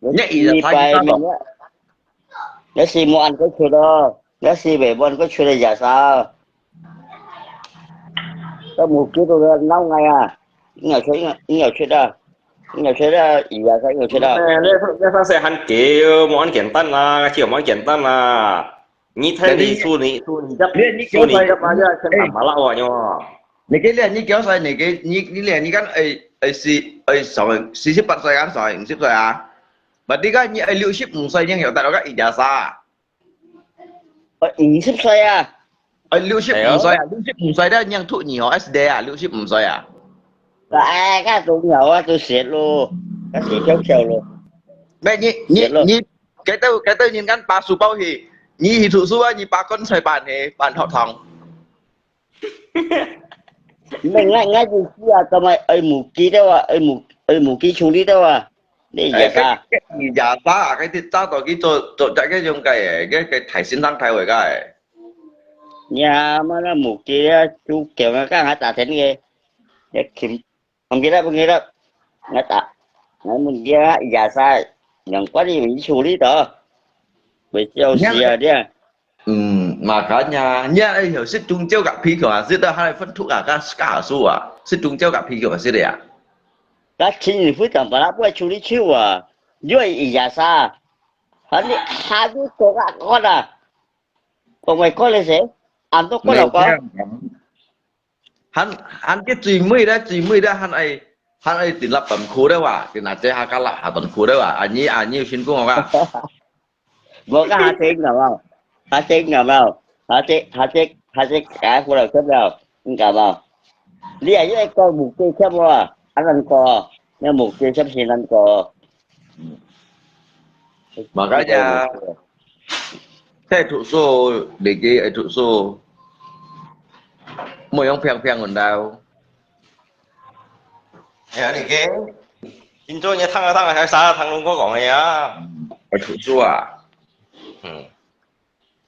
nhá ý trả sao nó xì mua ăn có chuyện đó nó xì về bọn có chuyện là giả sao có một kia tôi lâu ngày à nghèo chuyện đó nhiều chơi đó ý là cái nhiều chơi đó Nè, nó sẽ hắn kiểu món简单啊，kiểu món简单啊。你睇你苏你这把这跟打麻辣哇妞。你cái liền như kéo xoay này cái như liền như cái ấy xí xíp bắt xoay ăn xoay xíp xoay à và đi cái như ấy liệu ship mùng xoay nhưng hiểu tại đó cái ý giá xa ý xếp xoay à ấy liệu ship mùng xoay đó nhưng thụ nhiều SD à liệu ship mùng xoay à là ai cái tôi nhỏ á tôi xịt luôn cái xịt kéo kéo luôn đây như cái tôi nhìn cái ba số bao thì như thủ số như ba con xoay bàn thì bàn họ thòng mình ngay từ khi à tao mày ấy mù kí đâu à ấy mù kí chung đi đâu à để giờ ta cái giá xa cái thịt xa cái chỗ chạy cái dùng cái thải sinh tăng thay rồi cái nhà mà nó mù kí á chú kiểu nó cái hạt tạ thế này để kiếm không biết đó nó tạ nó mình kia giờ sao nhận quá đi mình xử lý đó bị châu xì à đi mà cả nhà ấy hiểu sức trung châu gặp phi kiểu à giết đó hay phân thúc à cả số à sức trung châu gặp phi kiểu à giết đấy à các chính phủ tầm bảo là phải xử lý chịu à rồi giờ sao hắn đi hai đứa con à còn mày con là gì ăn tốt con nào con hắn cái chỉ mới đó hắn ấy tiền lập tầm khu đấyว่ะtiền là chơi hai cái lập tầm khu đấyว่ะanh nhỉ xin cũng không à một cái hạt tiền nào không hạt tiền nào không hạt tiền cả của đầu xếp nào không cả vào đi ở dưới con một cây xếp vào anh ăn cò nhưng một cây xếp xin ăn cò mà cái nhà cái thủ số để cái thủ số mỗi ông phèn còn đào Nè này cái hiện在你thằng还啥thằng luôn có講嘅啊？ cái thủ số à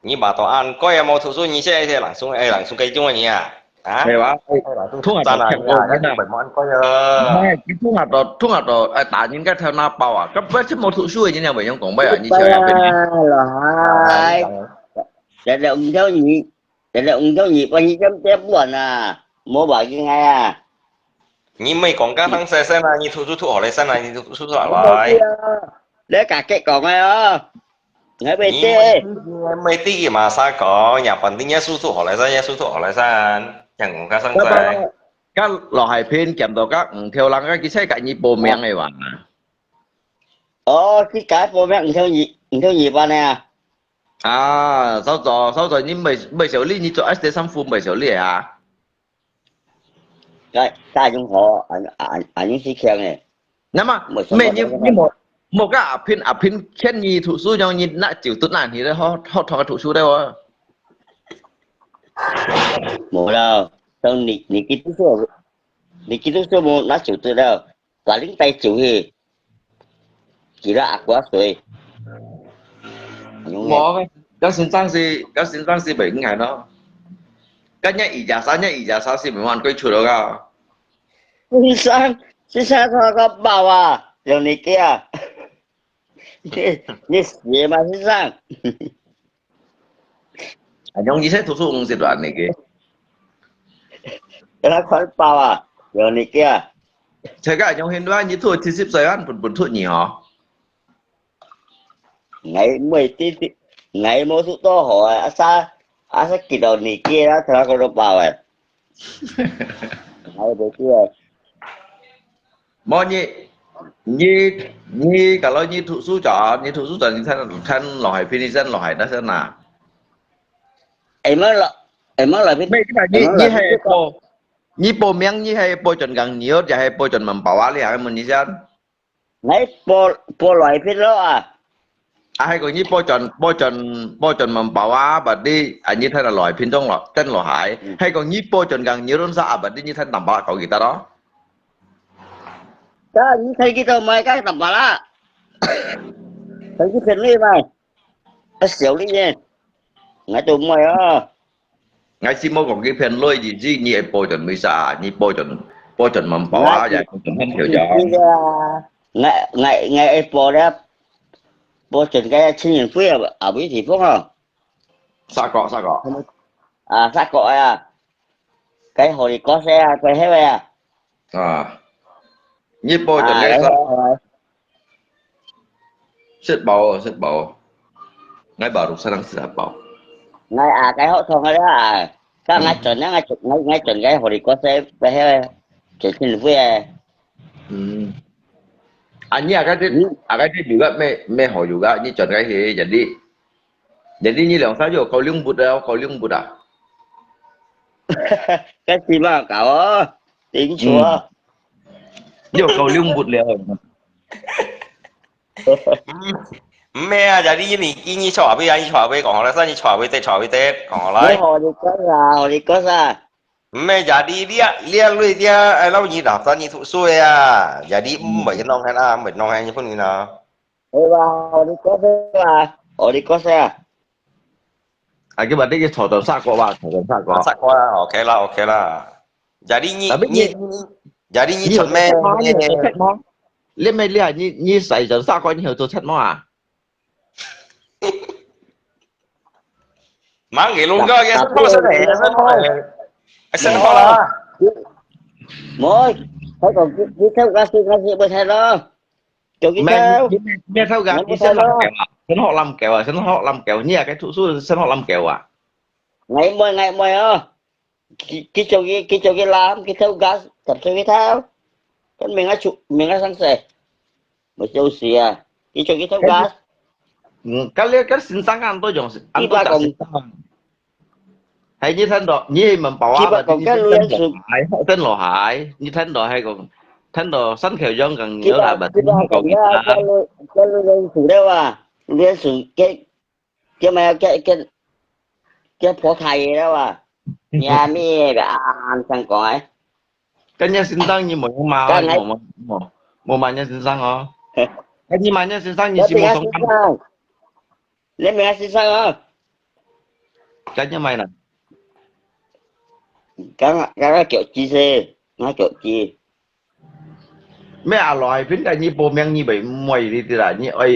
你把答案改有冇圖書？你現在朗誦幾種啊你啊？啊？係話通真係呀，一唔按改啊！cái thông hạt đó打những cái theo na bao à cái với chứ một thủ số như nào vậy không còn bây giờ như chơi bên rồi để ông theo nhịp bao nhiêu chấm chép buồn à mua bảo như ngay à 你咪講家等細聲啊！你圖書學嚟先啊！你圖書落嚟。để cả cái còn này á ngay bên 你 đây 咪啲嘛沙講，日本啲嘢書學嚟先，嘢書學嚟先，人講家生聲。cái lò hải phiên kèm到các theo lăng cái xe cái như bộ miệng này mà cái cái bộ mẹ theo nhịp vào nè à sao rồi nhưng bây giờ đi như chỗ SD Sam Phum bây giờ đi à cái chúng họ anh những chiếc xe này nhưng mà mình như một cái áp phiên khen như thủ số nhau như nãy chịu tốt nạn thì họ thọ thủ số đâu à một đâu xong nị cái số một nó chịu từ đâu và lính tay chịu thì chỉ là ác quá rồi bỏ các sinh sang gì bảy ngày đó cái nhảy ý giá sao gì mình hoàn quay chủ đâu cả xin sang thôi có bảo à rồi này kia như gì mà xin sang anh ông như thế thủ số công giai đoạn này kia nó khó bảo à rồi này kia 제가 형현도 니 투 티십서야 분투 니요 ngày mỗi số to hỏi sa kỳ đầu này kia đó thì nó có bảo à ngày bữa kia 뭐 니 kalau 니 thủ số ni thân lò hải pinisan lò hải đó thế nào em mới là biết mấy cái ni hay ni bộ miếng ni hay bộ chuẩn gần nhiều giờ hay bộ chuẩn mầm bảo á li hay mình ni sao ngày bộ loại biết đó à hay còn ni bộ chuẩn mầm bảo á bà đi anh như thế là loại pin trong lò tên lò hải hay còn ni bộ chuẩn gần nhiều luôn sao bà đi như thế nằm bảo cậu gì ta đó cái như thấy cái tao mấy cái tầm bả lá thấy cái phim này mày nó xỉu đi nha ngày tụi mày á ngày xưa mua còn cái phèn lôi gì như bộ chuẩn mới xả như bộ chuẩn mầm bảo á vậy cũng không hiểu cho ngày bộ đó bộ chuẩn cái sinh nhật phí ở bên thị phố không sao cọ à sát cọ à cái hồi có xe quay hết vậy à Nhí bò chọn cái cái sao? hộ rồi Xếp bò. Ngay bảo được sao đang xếp bò. ngay cái hộ thông đó các ngay chuẩn nhá ngay chuẩn cái hộ đi có xe về hay chỉ xin vui Ini agak dia juga me ho juga ni chọn cái gì jadi ni lang saja kau liung bud ah. cái gì mà cậu tiếng chúa Yo kau liung bud le. Mẹ jadi ini chọn với còn là sao ni chọn với tết còn cái lại hộ đi có ra mẹ jadi dia lui dia ai lâu gì đọc sao ni thụ xuôi à jadi mấy nong hay là mấy nong hay như phân nào ê ba hộ đi có xe Cái bạn đấy cái thổ đầu sát của bạn, thổ đầu sát của. sắc quá ok là jadi jadi ni chọn mẹ Lên mày liền như sai đầu sát của nhiều做出嘛啊？ mang cái luôn cơ cái sân ho là mỗi thấy còn cái theo ca sĩ bên thay đó chỗ cái theo Mẹ theo gà đi sân họ làm kẹo như cái thủ số sân họ làm kẹo à? ngày mười cái chỗ cái làm cái theo gas tập theo cái theo cái mình đã sáng sẻ một chỗ xì cái chỗ cái theo gas Cái sinh sang ăn tôi dùng ăn tôi chặt sinh sang. Hay như thân đó như mình bảo á mà tên lò hải như thân đó hay còn thân đó sẵn khéo dân gần nhớ là bà còn cái lên sử đâu lên sử cái mà cái phổ thầy đó nhà mi đã ăn sang cõi cái nhà sinh sang như một mà nhà sinh sang hả? Cái như mà nhà sinh sang như chỉ một sống lên mình sinh sang hả? Cái như mày nè cái kiểu chi xe nó kiểu chi mẹ à loài phiến cái như bố mẹ như vậy mày đi là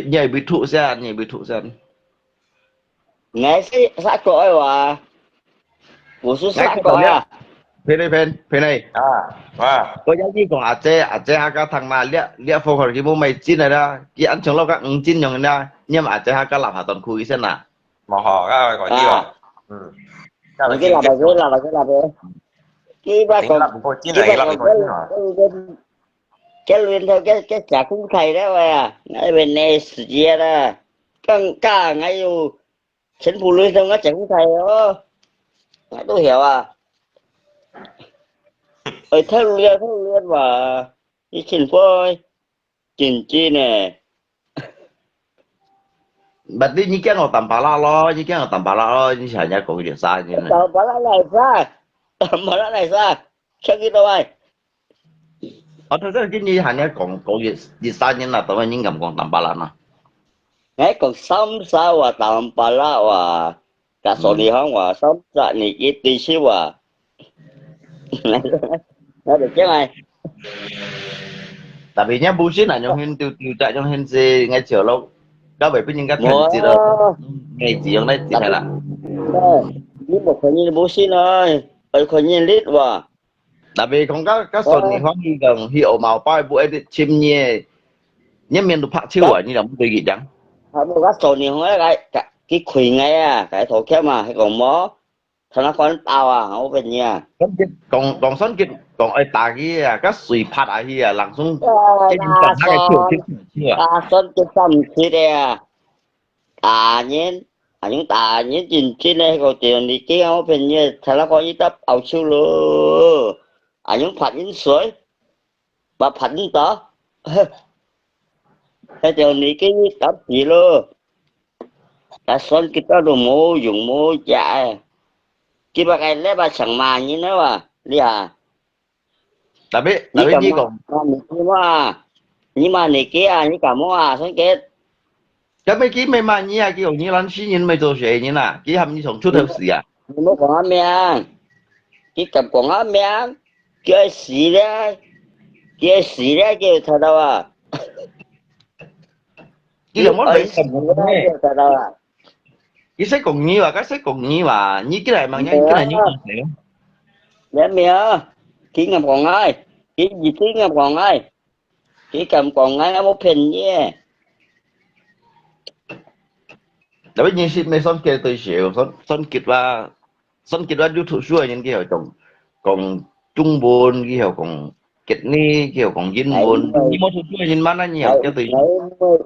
như bị thụ ra nghe xã cõi một số xã cõi Phê này có giá trị của à chế cái thằng mà lia phô khỏi cái bố mày chín này đó cái ăn chúng lâu các chín nhồng ra nhưng mà à chế cái làm hạt toàn khui xem nào mà họ cái gọi gì à cái là cái ba còn cái luyện theo cái trả cũng thầy đó ở bên này kia đó cả ngay dù chính phủ luyện theo nó trả cũng thầy đó tôi hiểu theo luyện mà đi chính phủ chính chi nè bạn đi như cái nào tầm bà la lo như cái nào tầm bà la lo như chả nhá có cái điều sai như này tầm bà la này sao sao cái đâu ai thật ra cái như hả nhá còn gì sai như là tao mới những ngầm còn tầm bà la nè ngay còn sống sao tầm bà la cả số này không sống ra này cái tí xíu nó được chứ mày tại vì nhá bullshit là trong hình tiêu tại trong hình gì ngay chiều lâu các bạn biết những cái chuyện gì đó ngày chỉ trong đây chỉ hay là nhưng mộtคนnhìn bố xin ơiคนnhìn lít tại vì không có các phần thì không như gần hiệu màu bay bụi chim nhẹ nhất miền được phát chiêu ở như là một cái gì chẳng một cái số này không cái khủy ngay cái thổ kéo mà hay còn mó thằng nó con tao không bên nhà còn sân kia còn ai ta cái các suy phát ở hier lặng xuống cái những cái chưa sân cái sầm kia đây những nhìn trên đây có tiền thì cái áo bên nhà thằng nó có ít tấp áo siêu luôn những phạt những suối và phạt những tớ cái tiền thì cái tấp gì luôn cái sân kita đồ mô dùng mô chạy cái bà cái lấy bà chẳng mà như nó đi tại vì như còn nhưng mà này kia như cả mua sáng kết cái mấy cái mấy mà như cái như lần sinh nhân mấy đồ gì như nào cái hầm như sống chút thời gì nó còn mẹ cái cầm còn mẹ cái gì đấy cái thật đâu cái là món đấy thật đâu cái sách còn nhiều cái sách còn nhiều như cái này mà cái này như thế để mẹ cái ngầm còn ai cái gì cái ngầm còn ai chỉ cầm còn ngay một hình nhé.แต่ว่ายิงสิไม่ซ้อนเกลตัวเสียวซ้อนคิดว่ายูทูบช่วยยังเกี่ยวของจุงบนเกี่ยวของเกตนี่เกี่ยวของยินบนยิงมอทุช่วยยินมันนั่นเนี่ยเจ้าตัว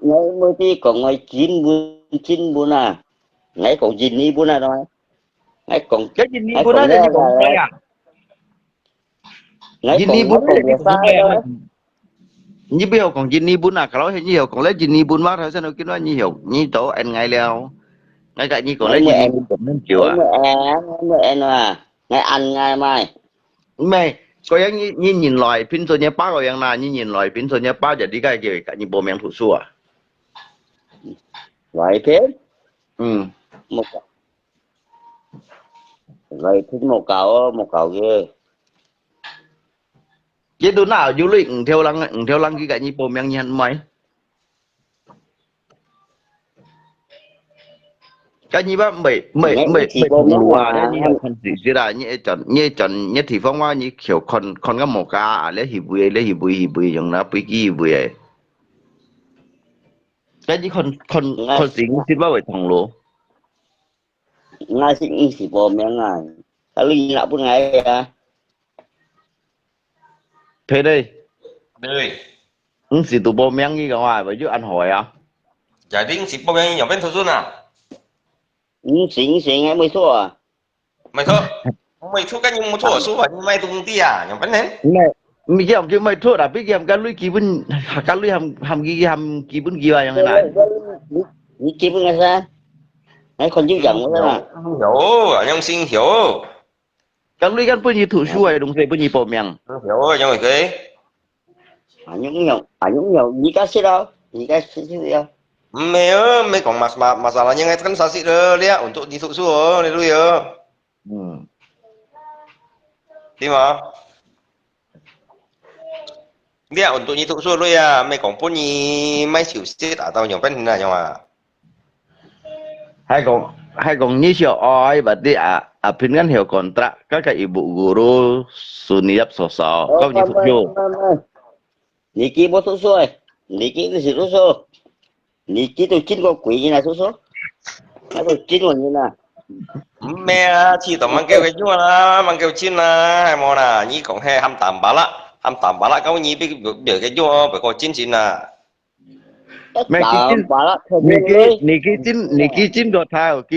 Ngay mới đi còn ngoài chín bún à. Ngay còn chín đi bún à thôi. Ngay còn ก็ยินนี่บุญนั่นยิงของใครอ่ะ ngay ยิน còn นี่บุญ ngay นั่น còn ยิง về ของ xa ใครอ่ะ đó. ยี่เบี้ยวของยินนี่บุญอ่ะเขาเห็นยี่เหี่ยวของเล่ยินนี่บุญมากเท่าเส้นเราคิดว่ายี่เหี่ยวยี่โตอันไงแล้วไงกับยี่ของเล่ยินนี่บุญผมนั่นเจียวอ่ะ Mới em à. Ngay ăn ngay mai. ไม่ก็ยังยี่ยินลอยพินส่วนยี่ป้าก็ยังนานยี่ยินลอยพินส่วนยี่ป้าจะดีกันเกี่ยวกับยี่โบแมงถูสั่ว Vậy thế. อืม Một vậy thích một cậu ghê. ยี่ดูหน้าอยู่เลยเที่ยวลังกี่กับยี่โบแมงยี่หันไหมcái như bác mày không lùa đấy như là con gì chứ là như chọn như thì phong hoa như kiểu con cái mồ ca lấy hì bùi dùng nó bùi gì bùi ấy cái như con gì cũng xin bác phải thằng lúa Ngay xin chỉ bò miếng này. Ta linh lại bữa ngày à. thế đây Đây. xì tụ bò miếng gì cả ngoài vậy chứ ăn hỏi à Giải định xịp bao nhiêu nhỏ bên thôi xuân à? Xỉn ngay mới thua à. Mày thôi. Mày thôi cái nhưng mà thôi ở số và nhưng mày tung tia à, nhỏ bên đấy. mày cái ông kia mày thua đã biết game cái lưới kỳ bún hàm kỳ bún kia yang này Đi kia bữa ngày sao? Ngay còn chứ chẳng nữa à. Hiểu, anh sinh hiểu. cái lưới cái bún gì thủ xuôi đúng rồi bún gì bò miếng Hiểu nhưng mà cái Nhúng nhiều, gì cá xí đâu. Gì cá xí đâu. mày ơi, mày còn mà sao là những cái căn sao xịt rồi, lia, ổn tụ đi thụ xua, này lui rồi. Đi mà. Lia, ổn tụ đi thụ xua lui à, mày còn bốn nhì mấy chịu xịt à tao nhỏ bên này mà. hay còn như chiều oi và đi pin ngắn hiểu kontrak cái ibu guru suniap sosok kau như phục vô Đi kia bố thú xuôi. Đi kia cái gì thú xuôi. Đi kia tôi chín con quỷ như này thú xuôi. Tôi chín con như này. Mẹ chỉ tao mang kêu cái chú là mang kêu chín là hay mò nè, nhí còn hay ham tạm bả lá câu nhí biết được cái chú phải có chín à. mẹ kỳ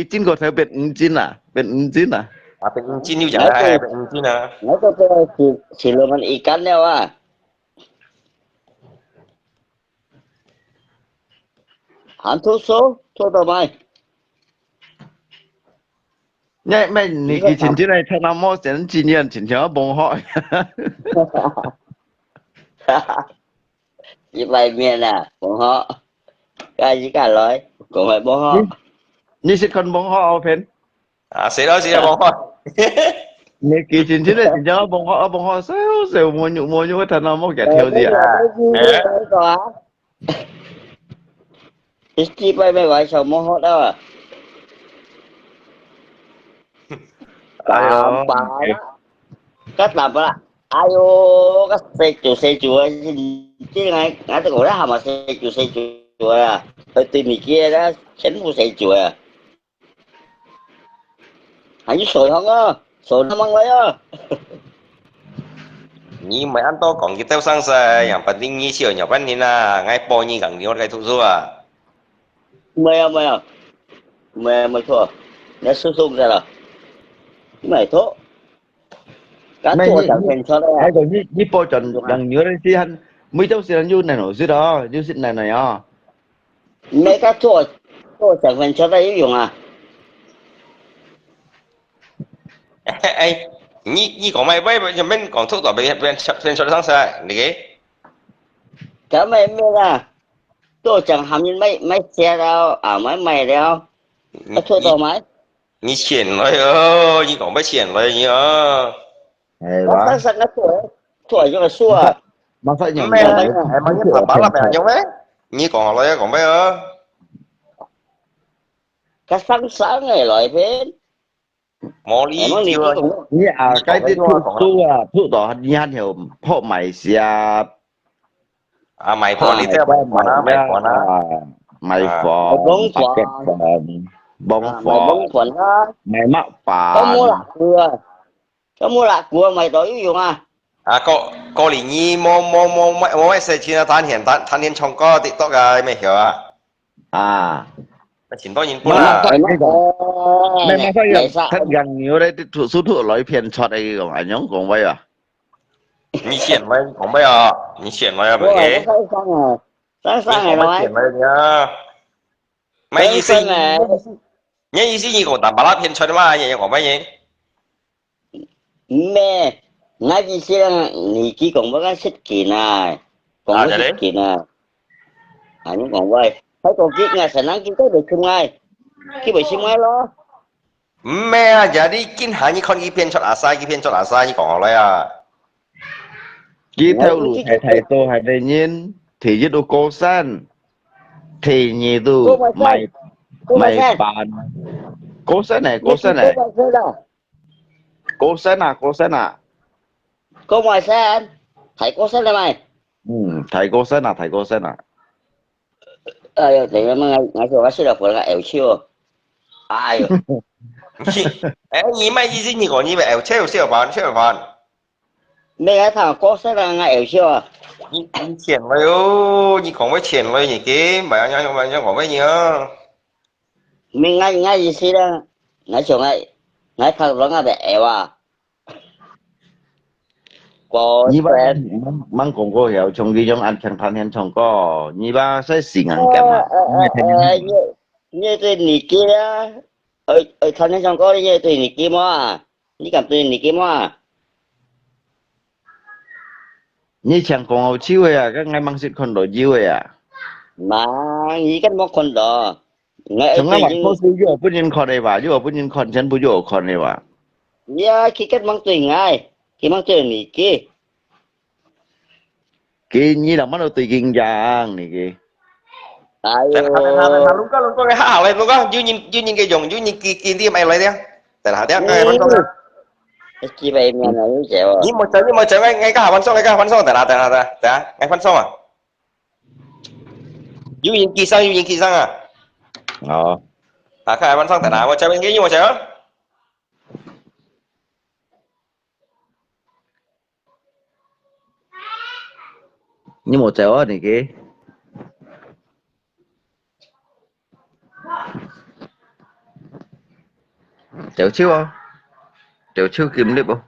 chín có theo bên chín à À bên chín như chẳng hay bên chín à. Nói cho tôi chỉ là mình ikan đâu à. Hắn thú số, thua tao mày. nhảy mẹ nị kỳ chín này theo nam mô sẽ chín nhân chín nhớ bông hỏi Như vậy miền à, bọn họ. Cái gì cả nói, cũng phải bọn họ. như sẽ con bông hỏi phên À sẽ đó bông thôi. nị kỳ chín này chín nhớ bông hỏi xéo mua nhụ theo nam mô kẻ theo gì à Chỉ bay bay gọi sao bọn họ đâu à. Bà cách làm đó. Ai ô các xe chùa chứ ngay tôi gọi đó mà xe chùa à. Tôi tìm gì kia đó xánh của xe chùa à. Hãy sồi không á, sồi nó mang lấy á. Nhí mày ăn to còn cái tao sang xe, nhà bạn tinh nhí chiều nhà bạn nhìn à, ngay bò nhí gần nhiều cái thụ số à. Mày thua. Nó xuống ra rồi. Mày thua. Cá thua chẳng thành cho đây à. hay còn như bò tròn đằng nhớ đấy chứ hắn mấy cháu sẽ như này nổi dưới đó như xịt này à Mấy cá thua chẳng thành cho đây dùng à. Ê, nhí còn mày bay nhà bên còn thuốc tỏ bên cho sang xe, này cái. Cả mày à. Tôi chẳng hàm như mấy xe đâu, à mày đâu. Cá thua tao mấy. Nhí chuyển rồi ơ, nhí còn mấy chuyển rồi nhí ơ. hay quá Nó thua cho là xua à. mà phải nhận Mẹ em mới nhất bảo là mẹ nhau đấy. Nhí còn rồi còn mấy ơ. Cá sáng này loại phết. Mò lý chưa. như cái tiếp thu à thu tỏ như hắn hiểu hộ mày xia À mày phòn đi theo mày phòn á, mày phòn á. mày À. phòn Mày bóng phòn. pakai phòn bông Mày phòn bóng phòn đó. mày mắc Có mua phòn lạc cua. Có mua lạc cua mày đổi dùng à? À có lý nhi mua mấy xe chi thanh hiện trong có TikTok à mày hiểu à? à Mà chính tôi nhìn bún mày mắc à. phải Mày mắc cái gì mày mắc phải này cái sao? thắt gần nhiều đấy thủ số thủ lối phiền chót đây còn anh nhóm còn vậy à 你选咪講咩啊？你選咪啊？Bố mày nó俾 sáng sáng à. Sáng 你 sáng 講 này 乜 nói. 選咪啊？咪意 Sáng 思，sáng này. 你意思你講大把啦片出嘛？嘢講乜嘢？ Mẹ. Ngay gì xe nghỉ ký còn có cái xích kỳ này. Còn À có dạ xích đấy. kỳ này. À nhưng còn quay. Thấy còn kiếp ngày sẽ nắng kiếm tới được không ai. Cái buổi xin mai lo. 咩啊？就係啲堅下你看呢片出阿晒，呢片出阿晒，你講我嚟啊？ Chỉ Ngay theo cái lũ chiếc thầy thầy tôi hay đây nhìn thì giết đồ cô san thì nhị cô tu mày xem. mày Cô mày mày xem. bàn cô san này Như cô chị san cô này mày xem đâu. cô san à Cô mày xem. Thấy cô xem đây mày. thầy cô san à Ờ thì mà ngay chỗ cái xe đạp của là ẻo chưa. Ai rồi. 誒，你咩意思？你講你咪 L 車小飯小飯，Mấy cái thằng cô xem là ngay ẻo chưa. 你錢咪哦？你講乜錢咪你嘅？咪講乜嘢啊？ Mình ngay gì xe đó. Ngay chỗ ngay thằng đó ngay bị ẻo à. Cô như ba xem. mang cùng cô hiểu trong đi trong ăn chẳng than hen trong có như ba sẽ xỉn ăn kém à nghe thấy Như như tôi nị kia á. Ở thân ấy trong có như tôi nị kia mà. Như cảm tôi nị kia mà. như chẳng còn hậu chiêu à các ngay mang xin con đổi chiêu à Mà nghĩ cách móc con đó. Ngay chẳng tôi là nhưng có sự vô bất nhân con này vào vô bất nhân con chân bu vô con này vào ya khi cách móc tôi ngay. Khi móc tôi nị kia. cái như là mắt đầu tùy kinh giang này cái Tại Ayo. thà lúc có cái hảo lên lúc có như nhìn cái dùng như nhìn kỳ đi mày lấy đi. Tại thà tiếc cái vẫn xong ra. Chị vậy mà nó như vậy à. Nhưng mà chơi ngay cái hảo vẫn xong tại ngay vẫn xong à. Như nhìn kỳ sang à. ờ À cái vẫn xong tại nào mà chơi bên cái nhưng mà chơi á. như một chéo này cái chéo chiêu không chéo chiêu kiếm được không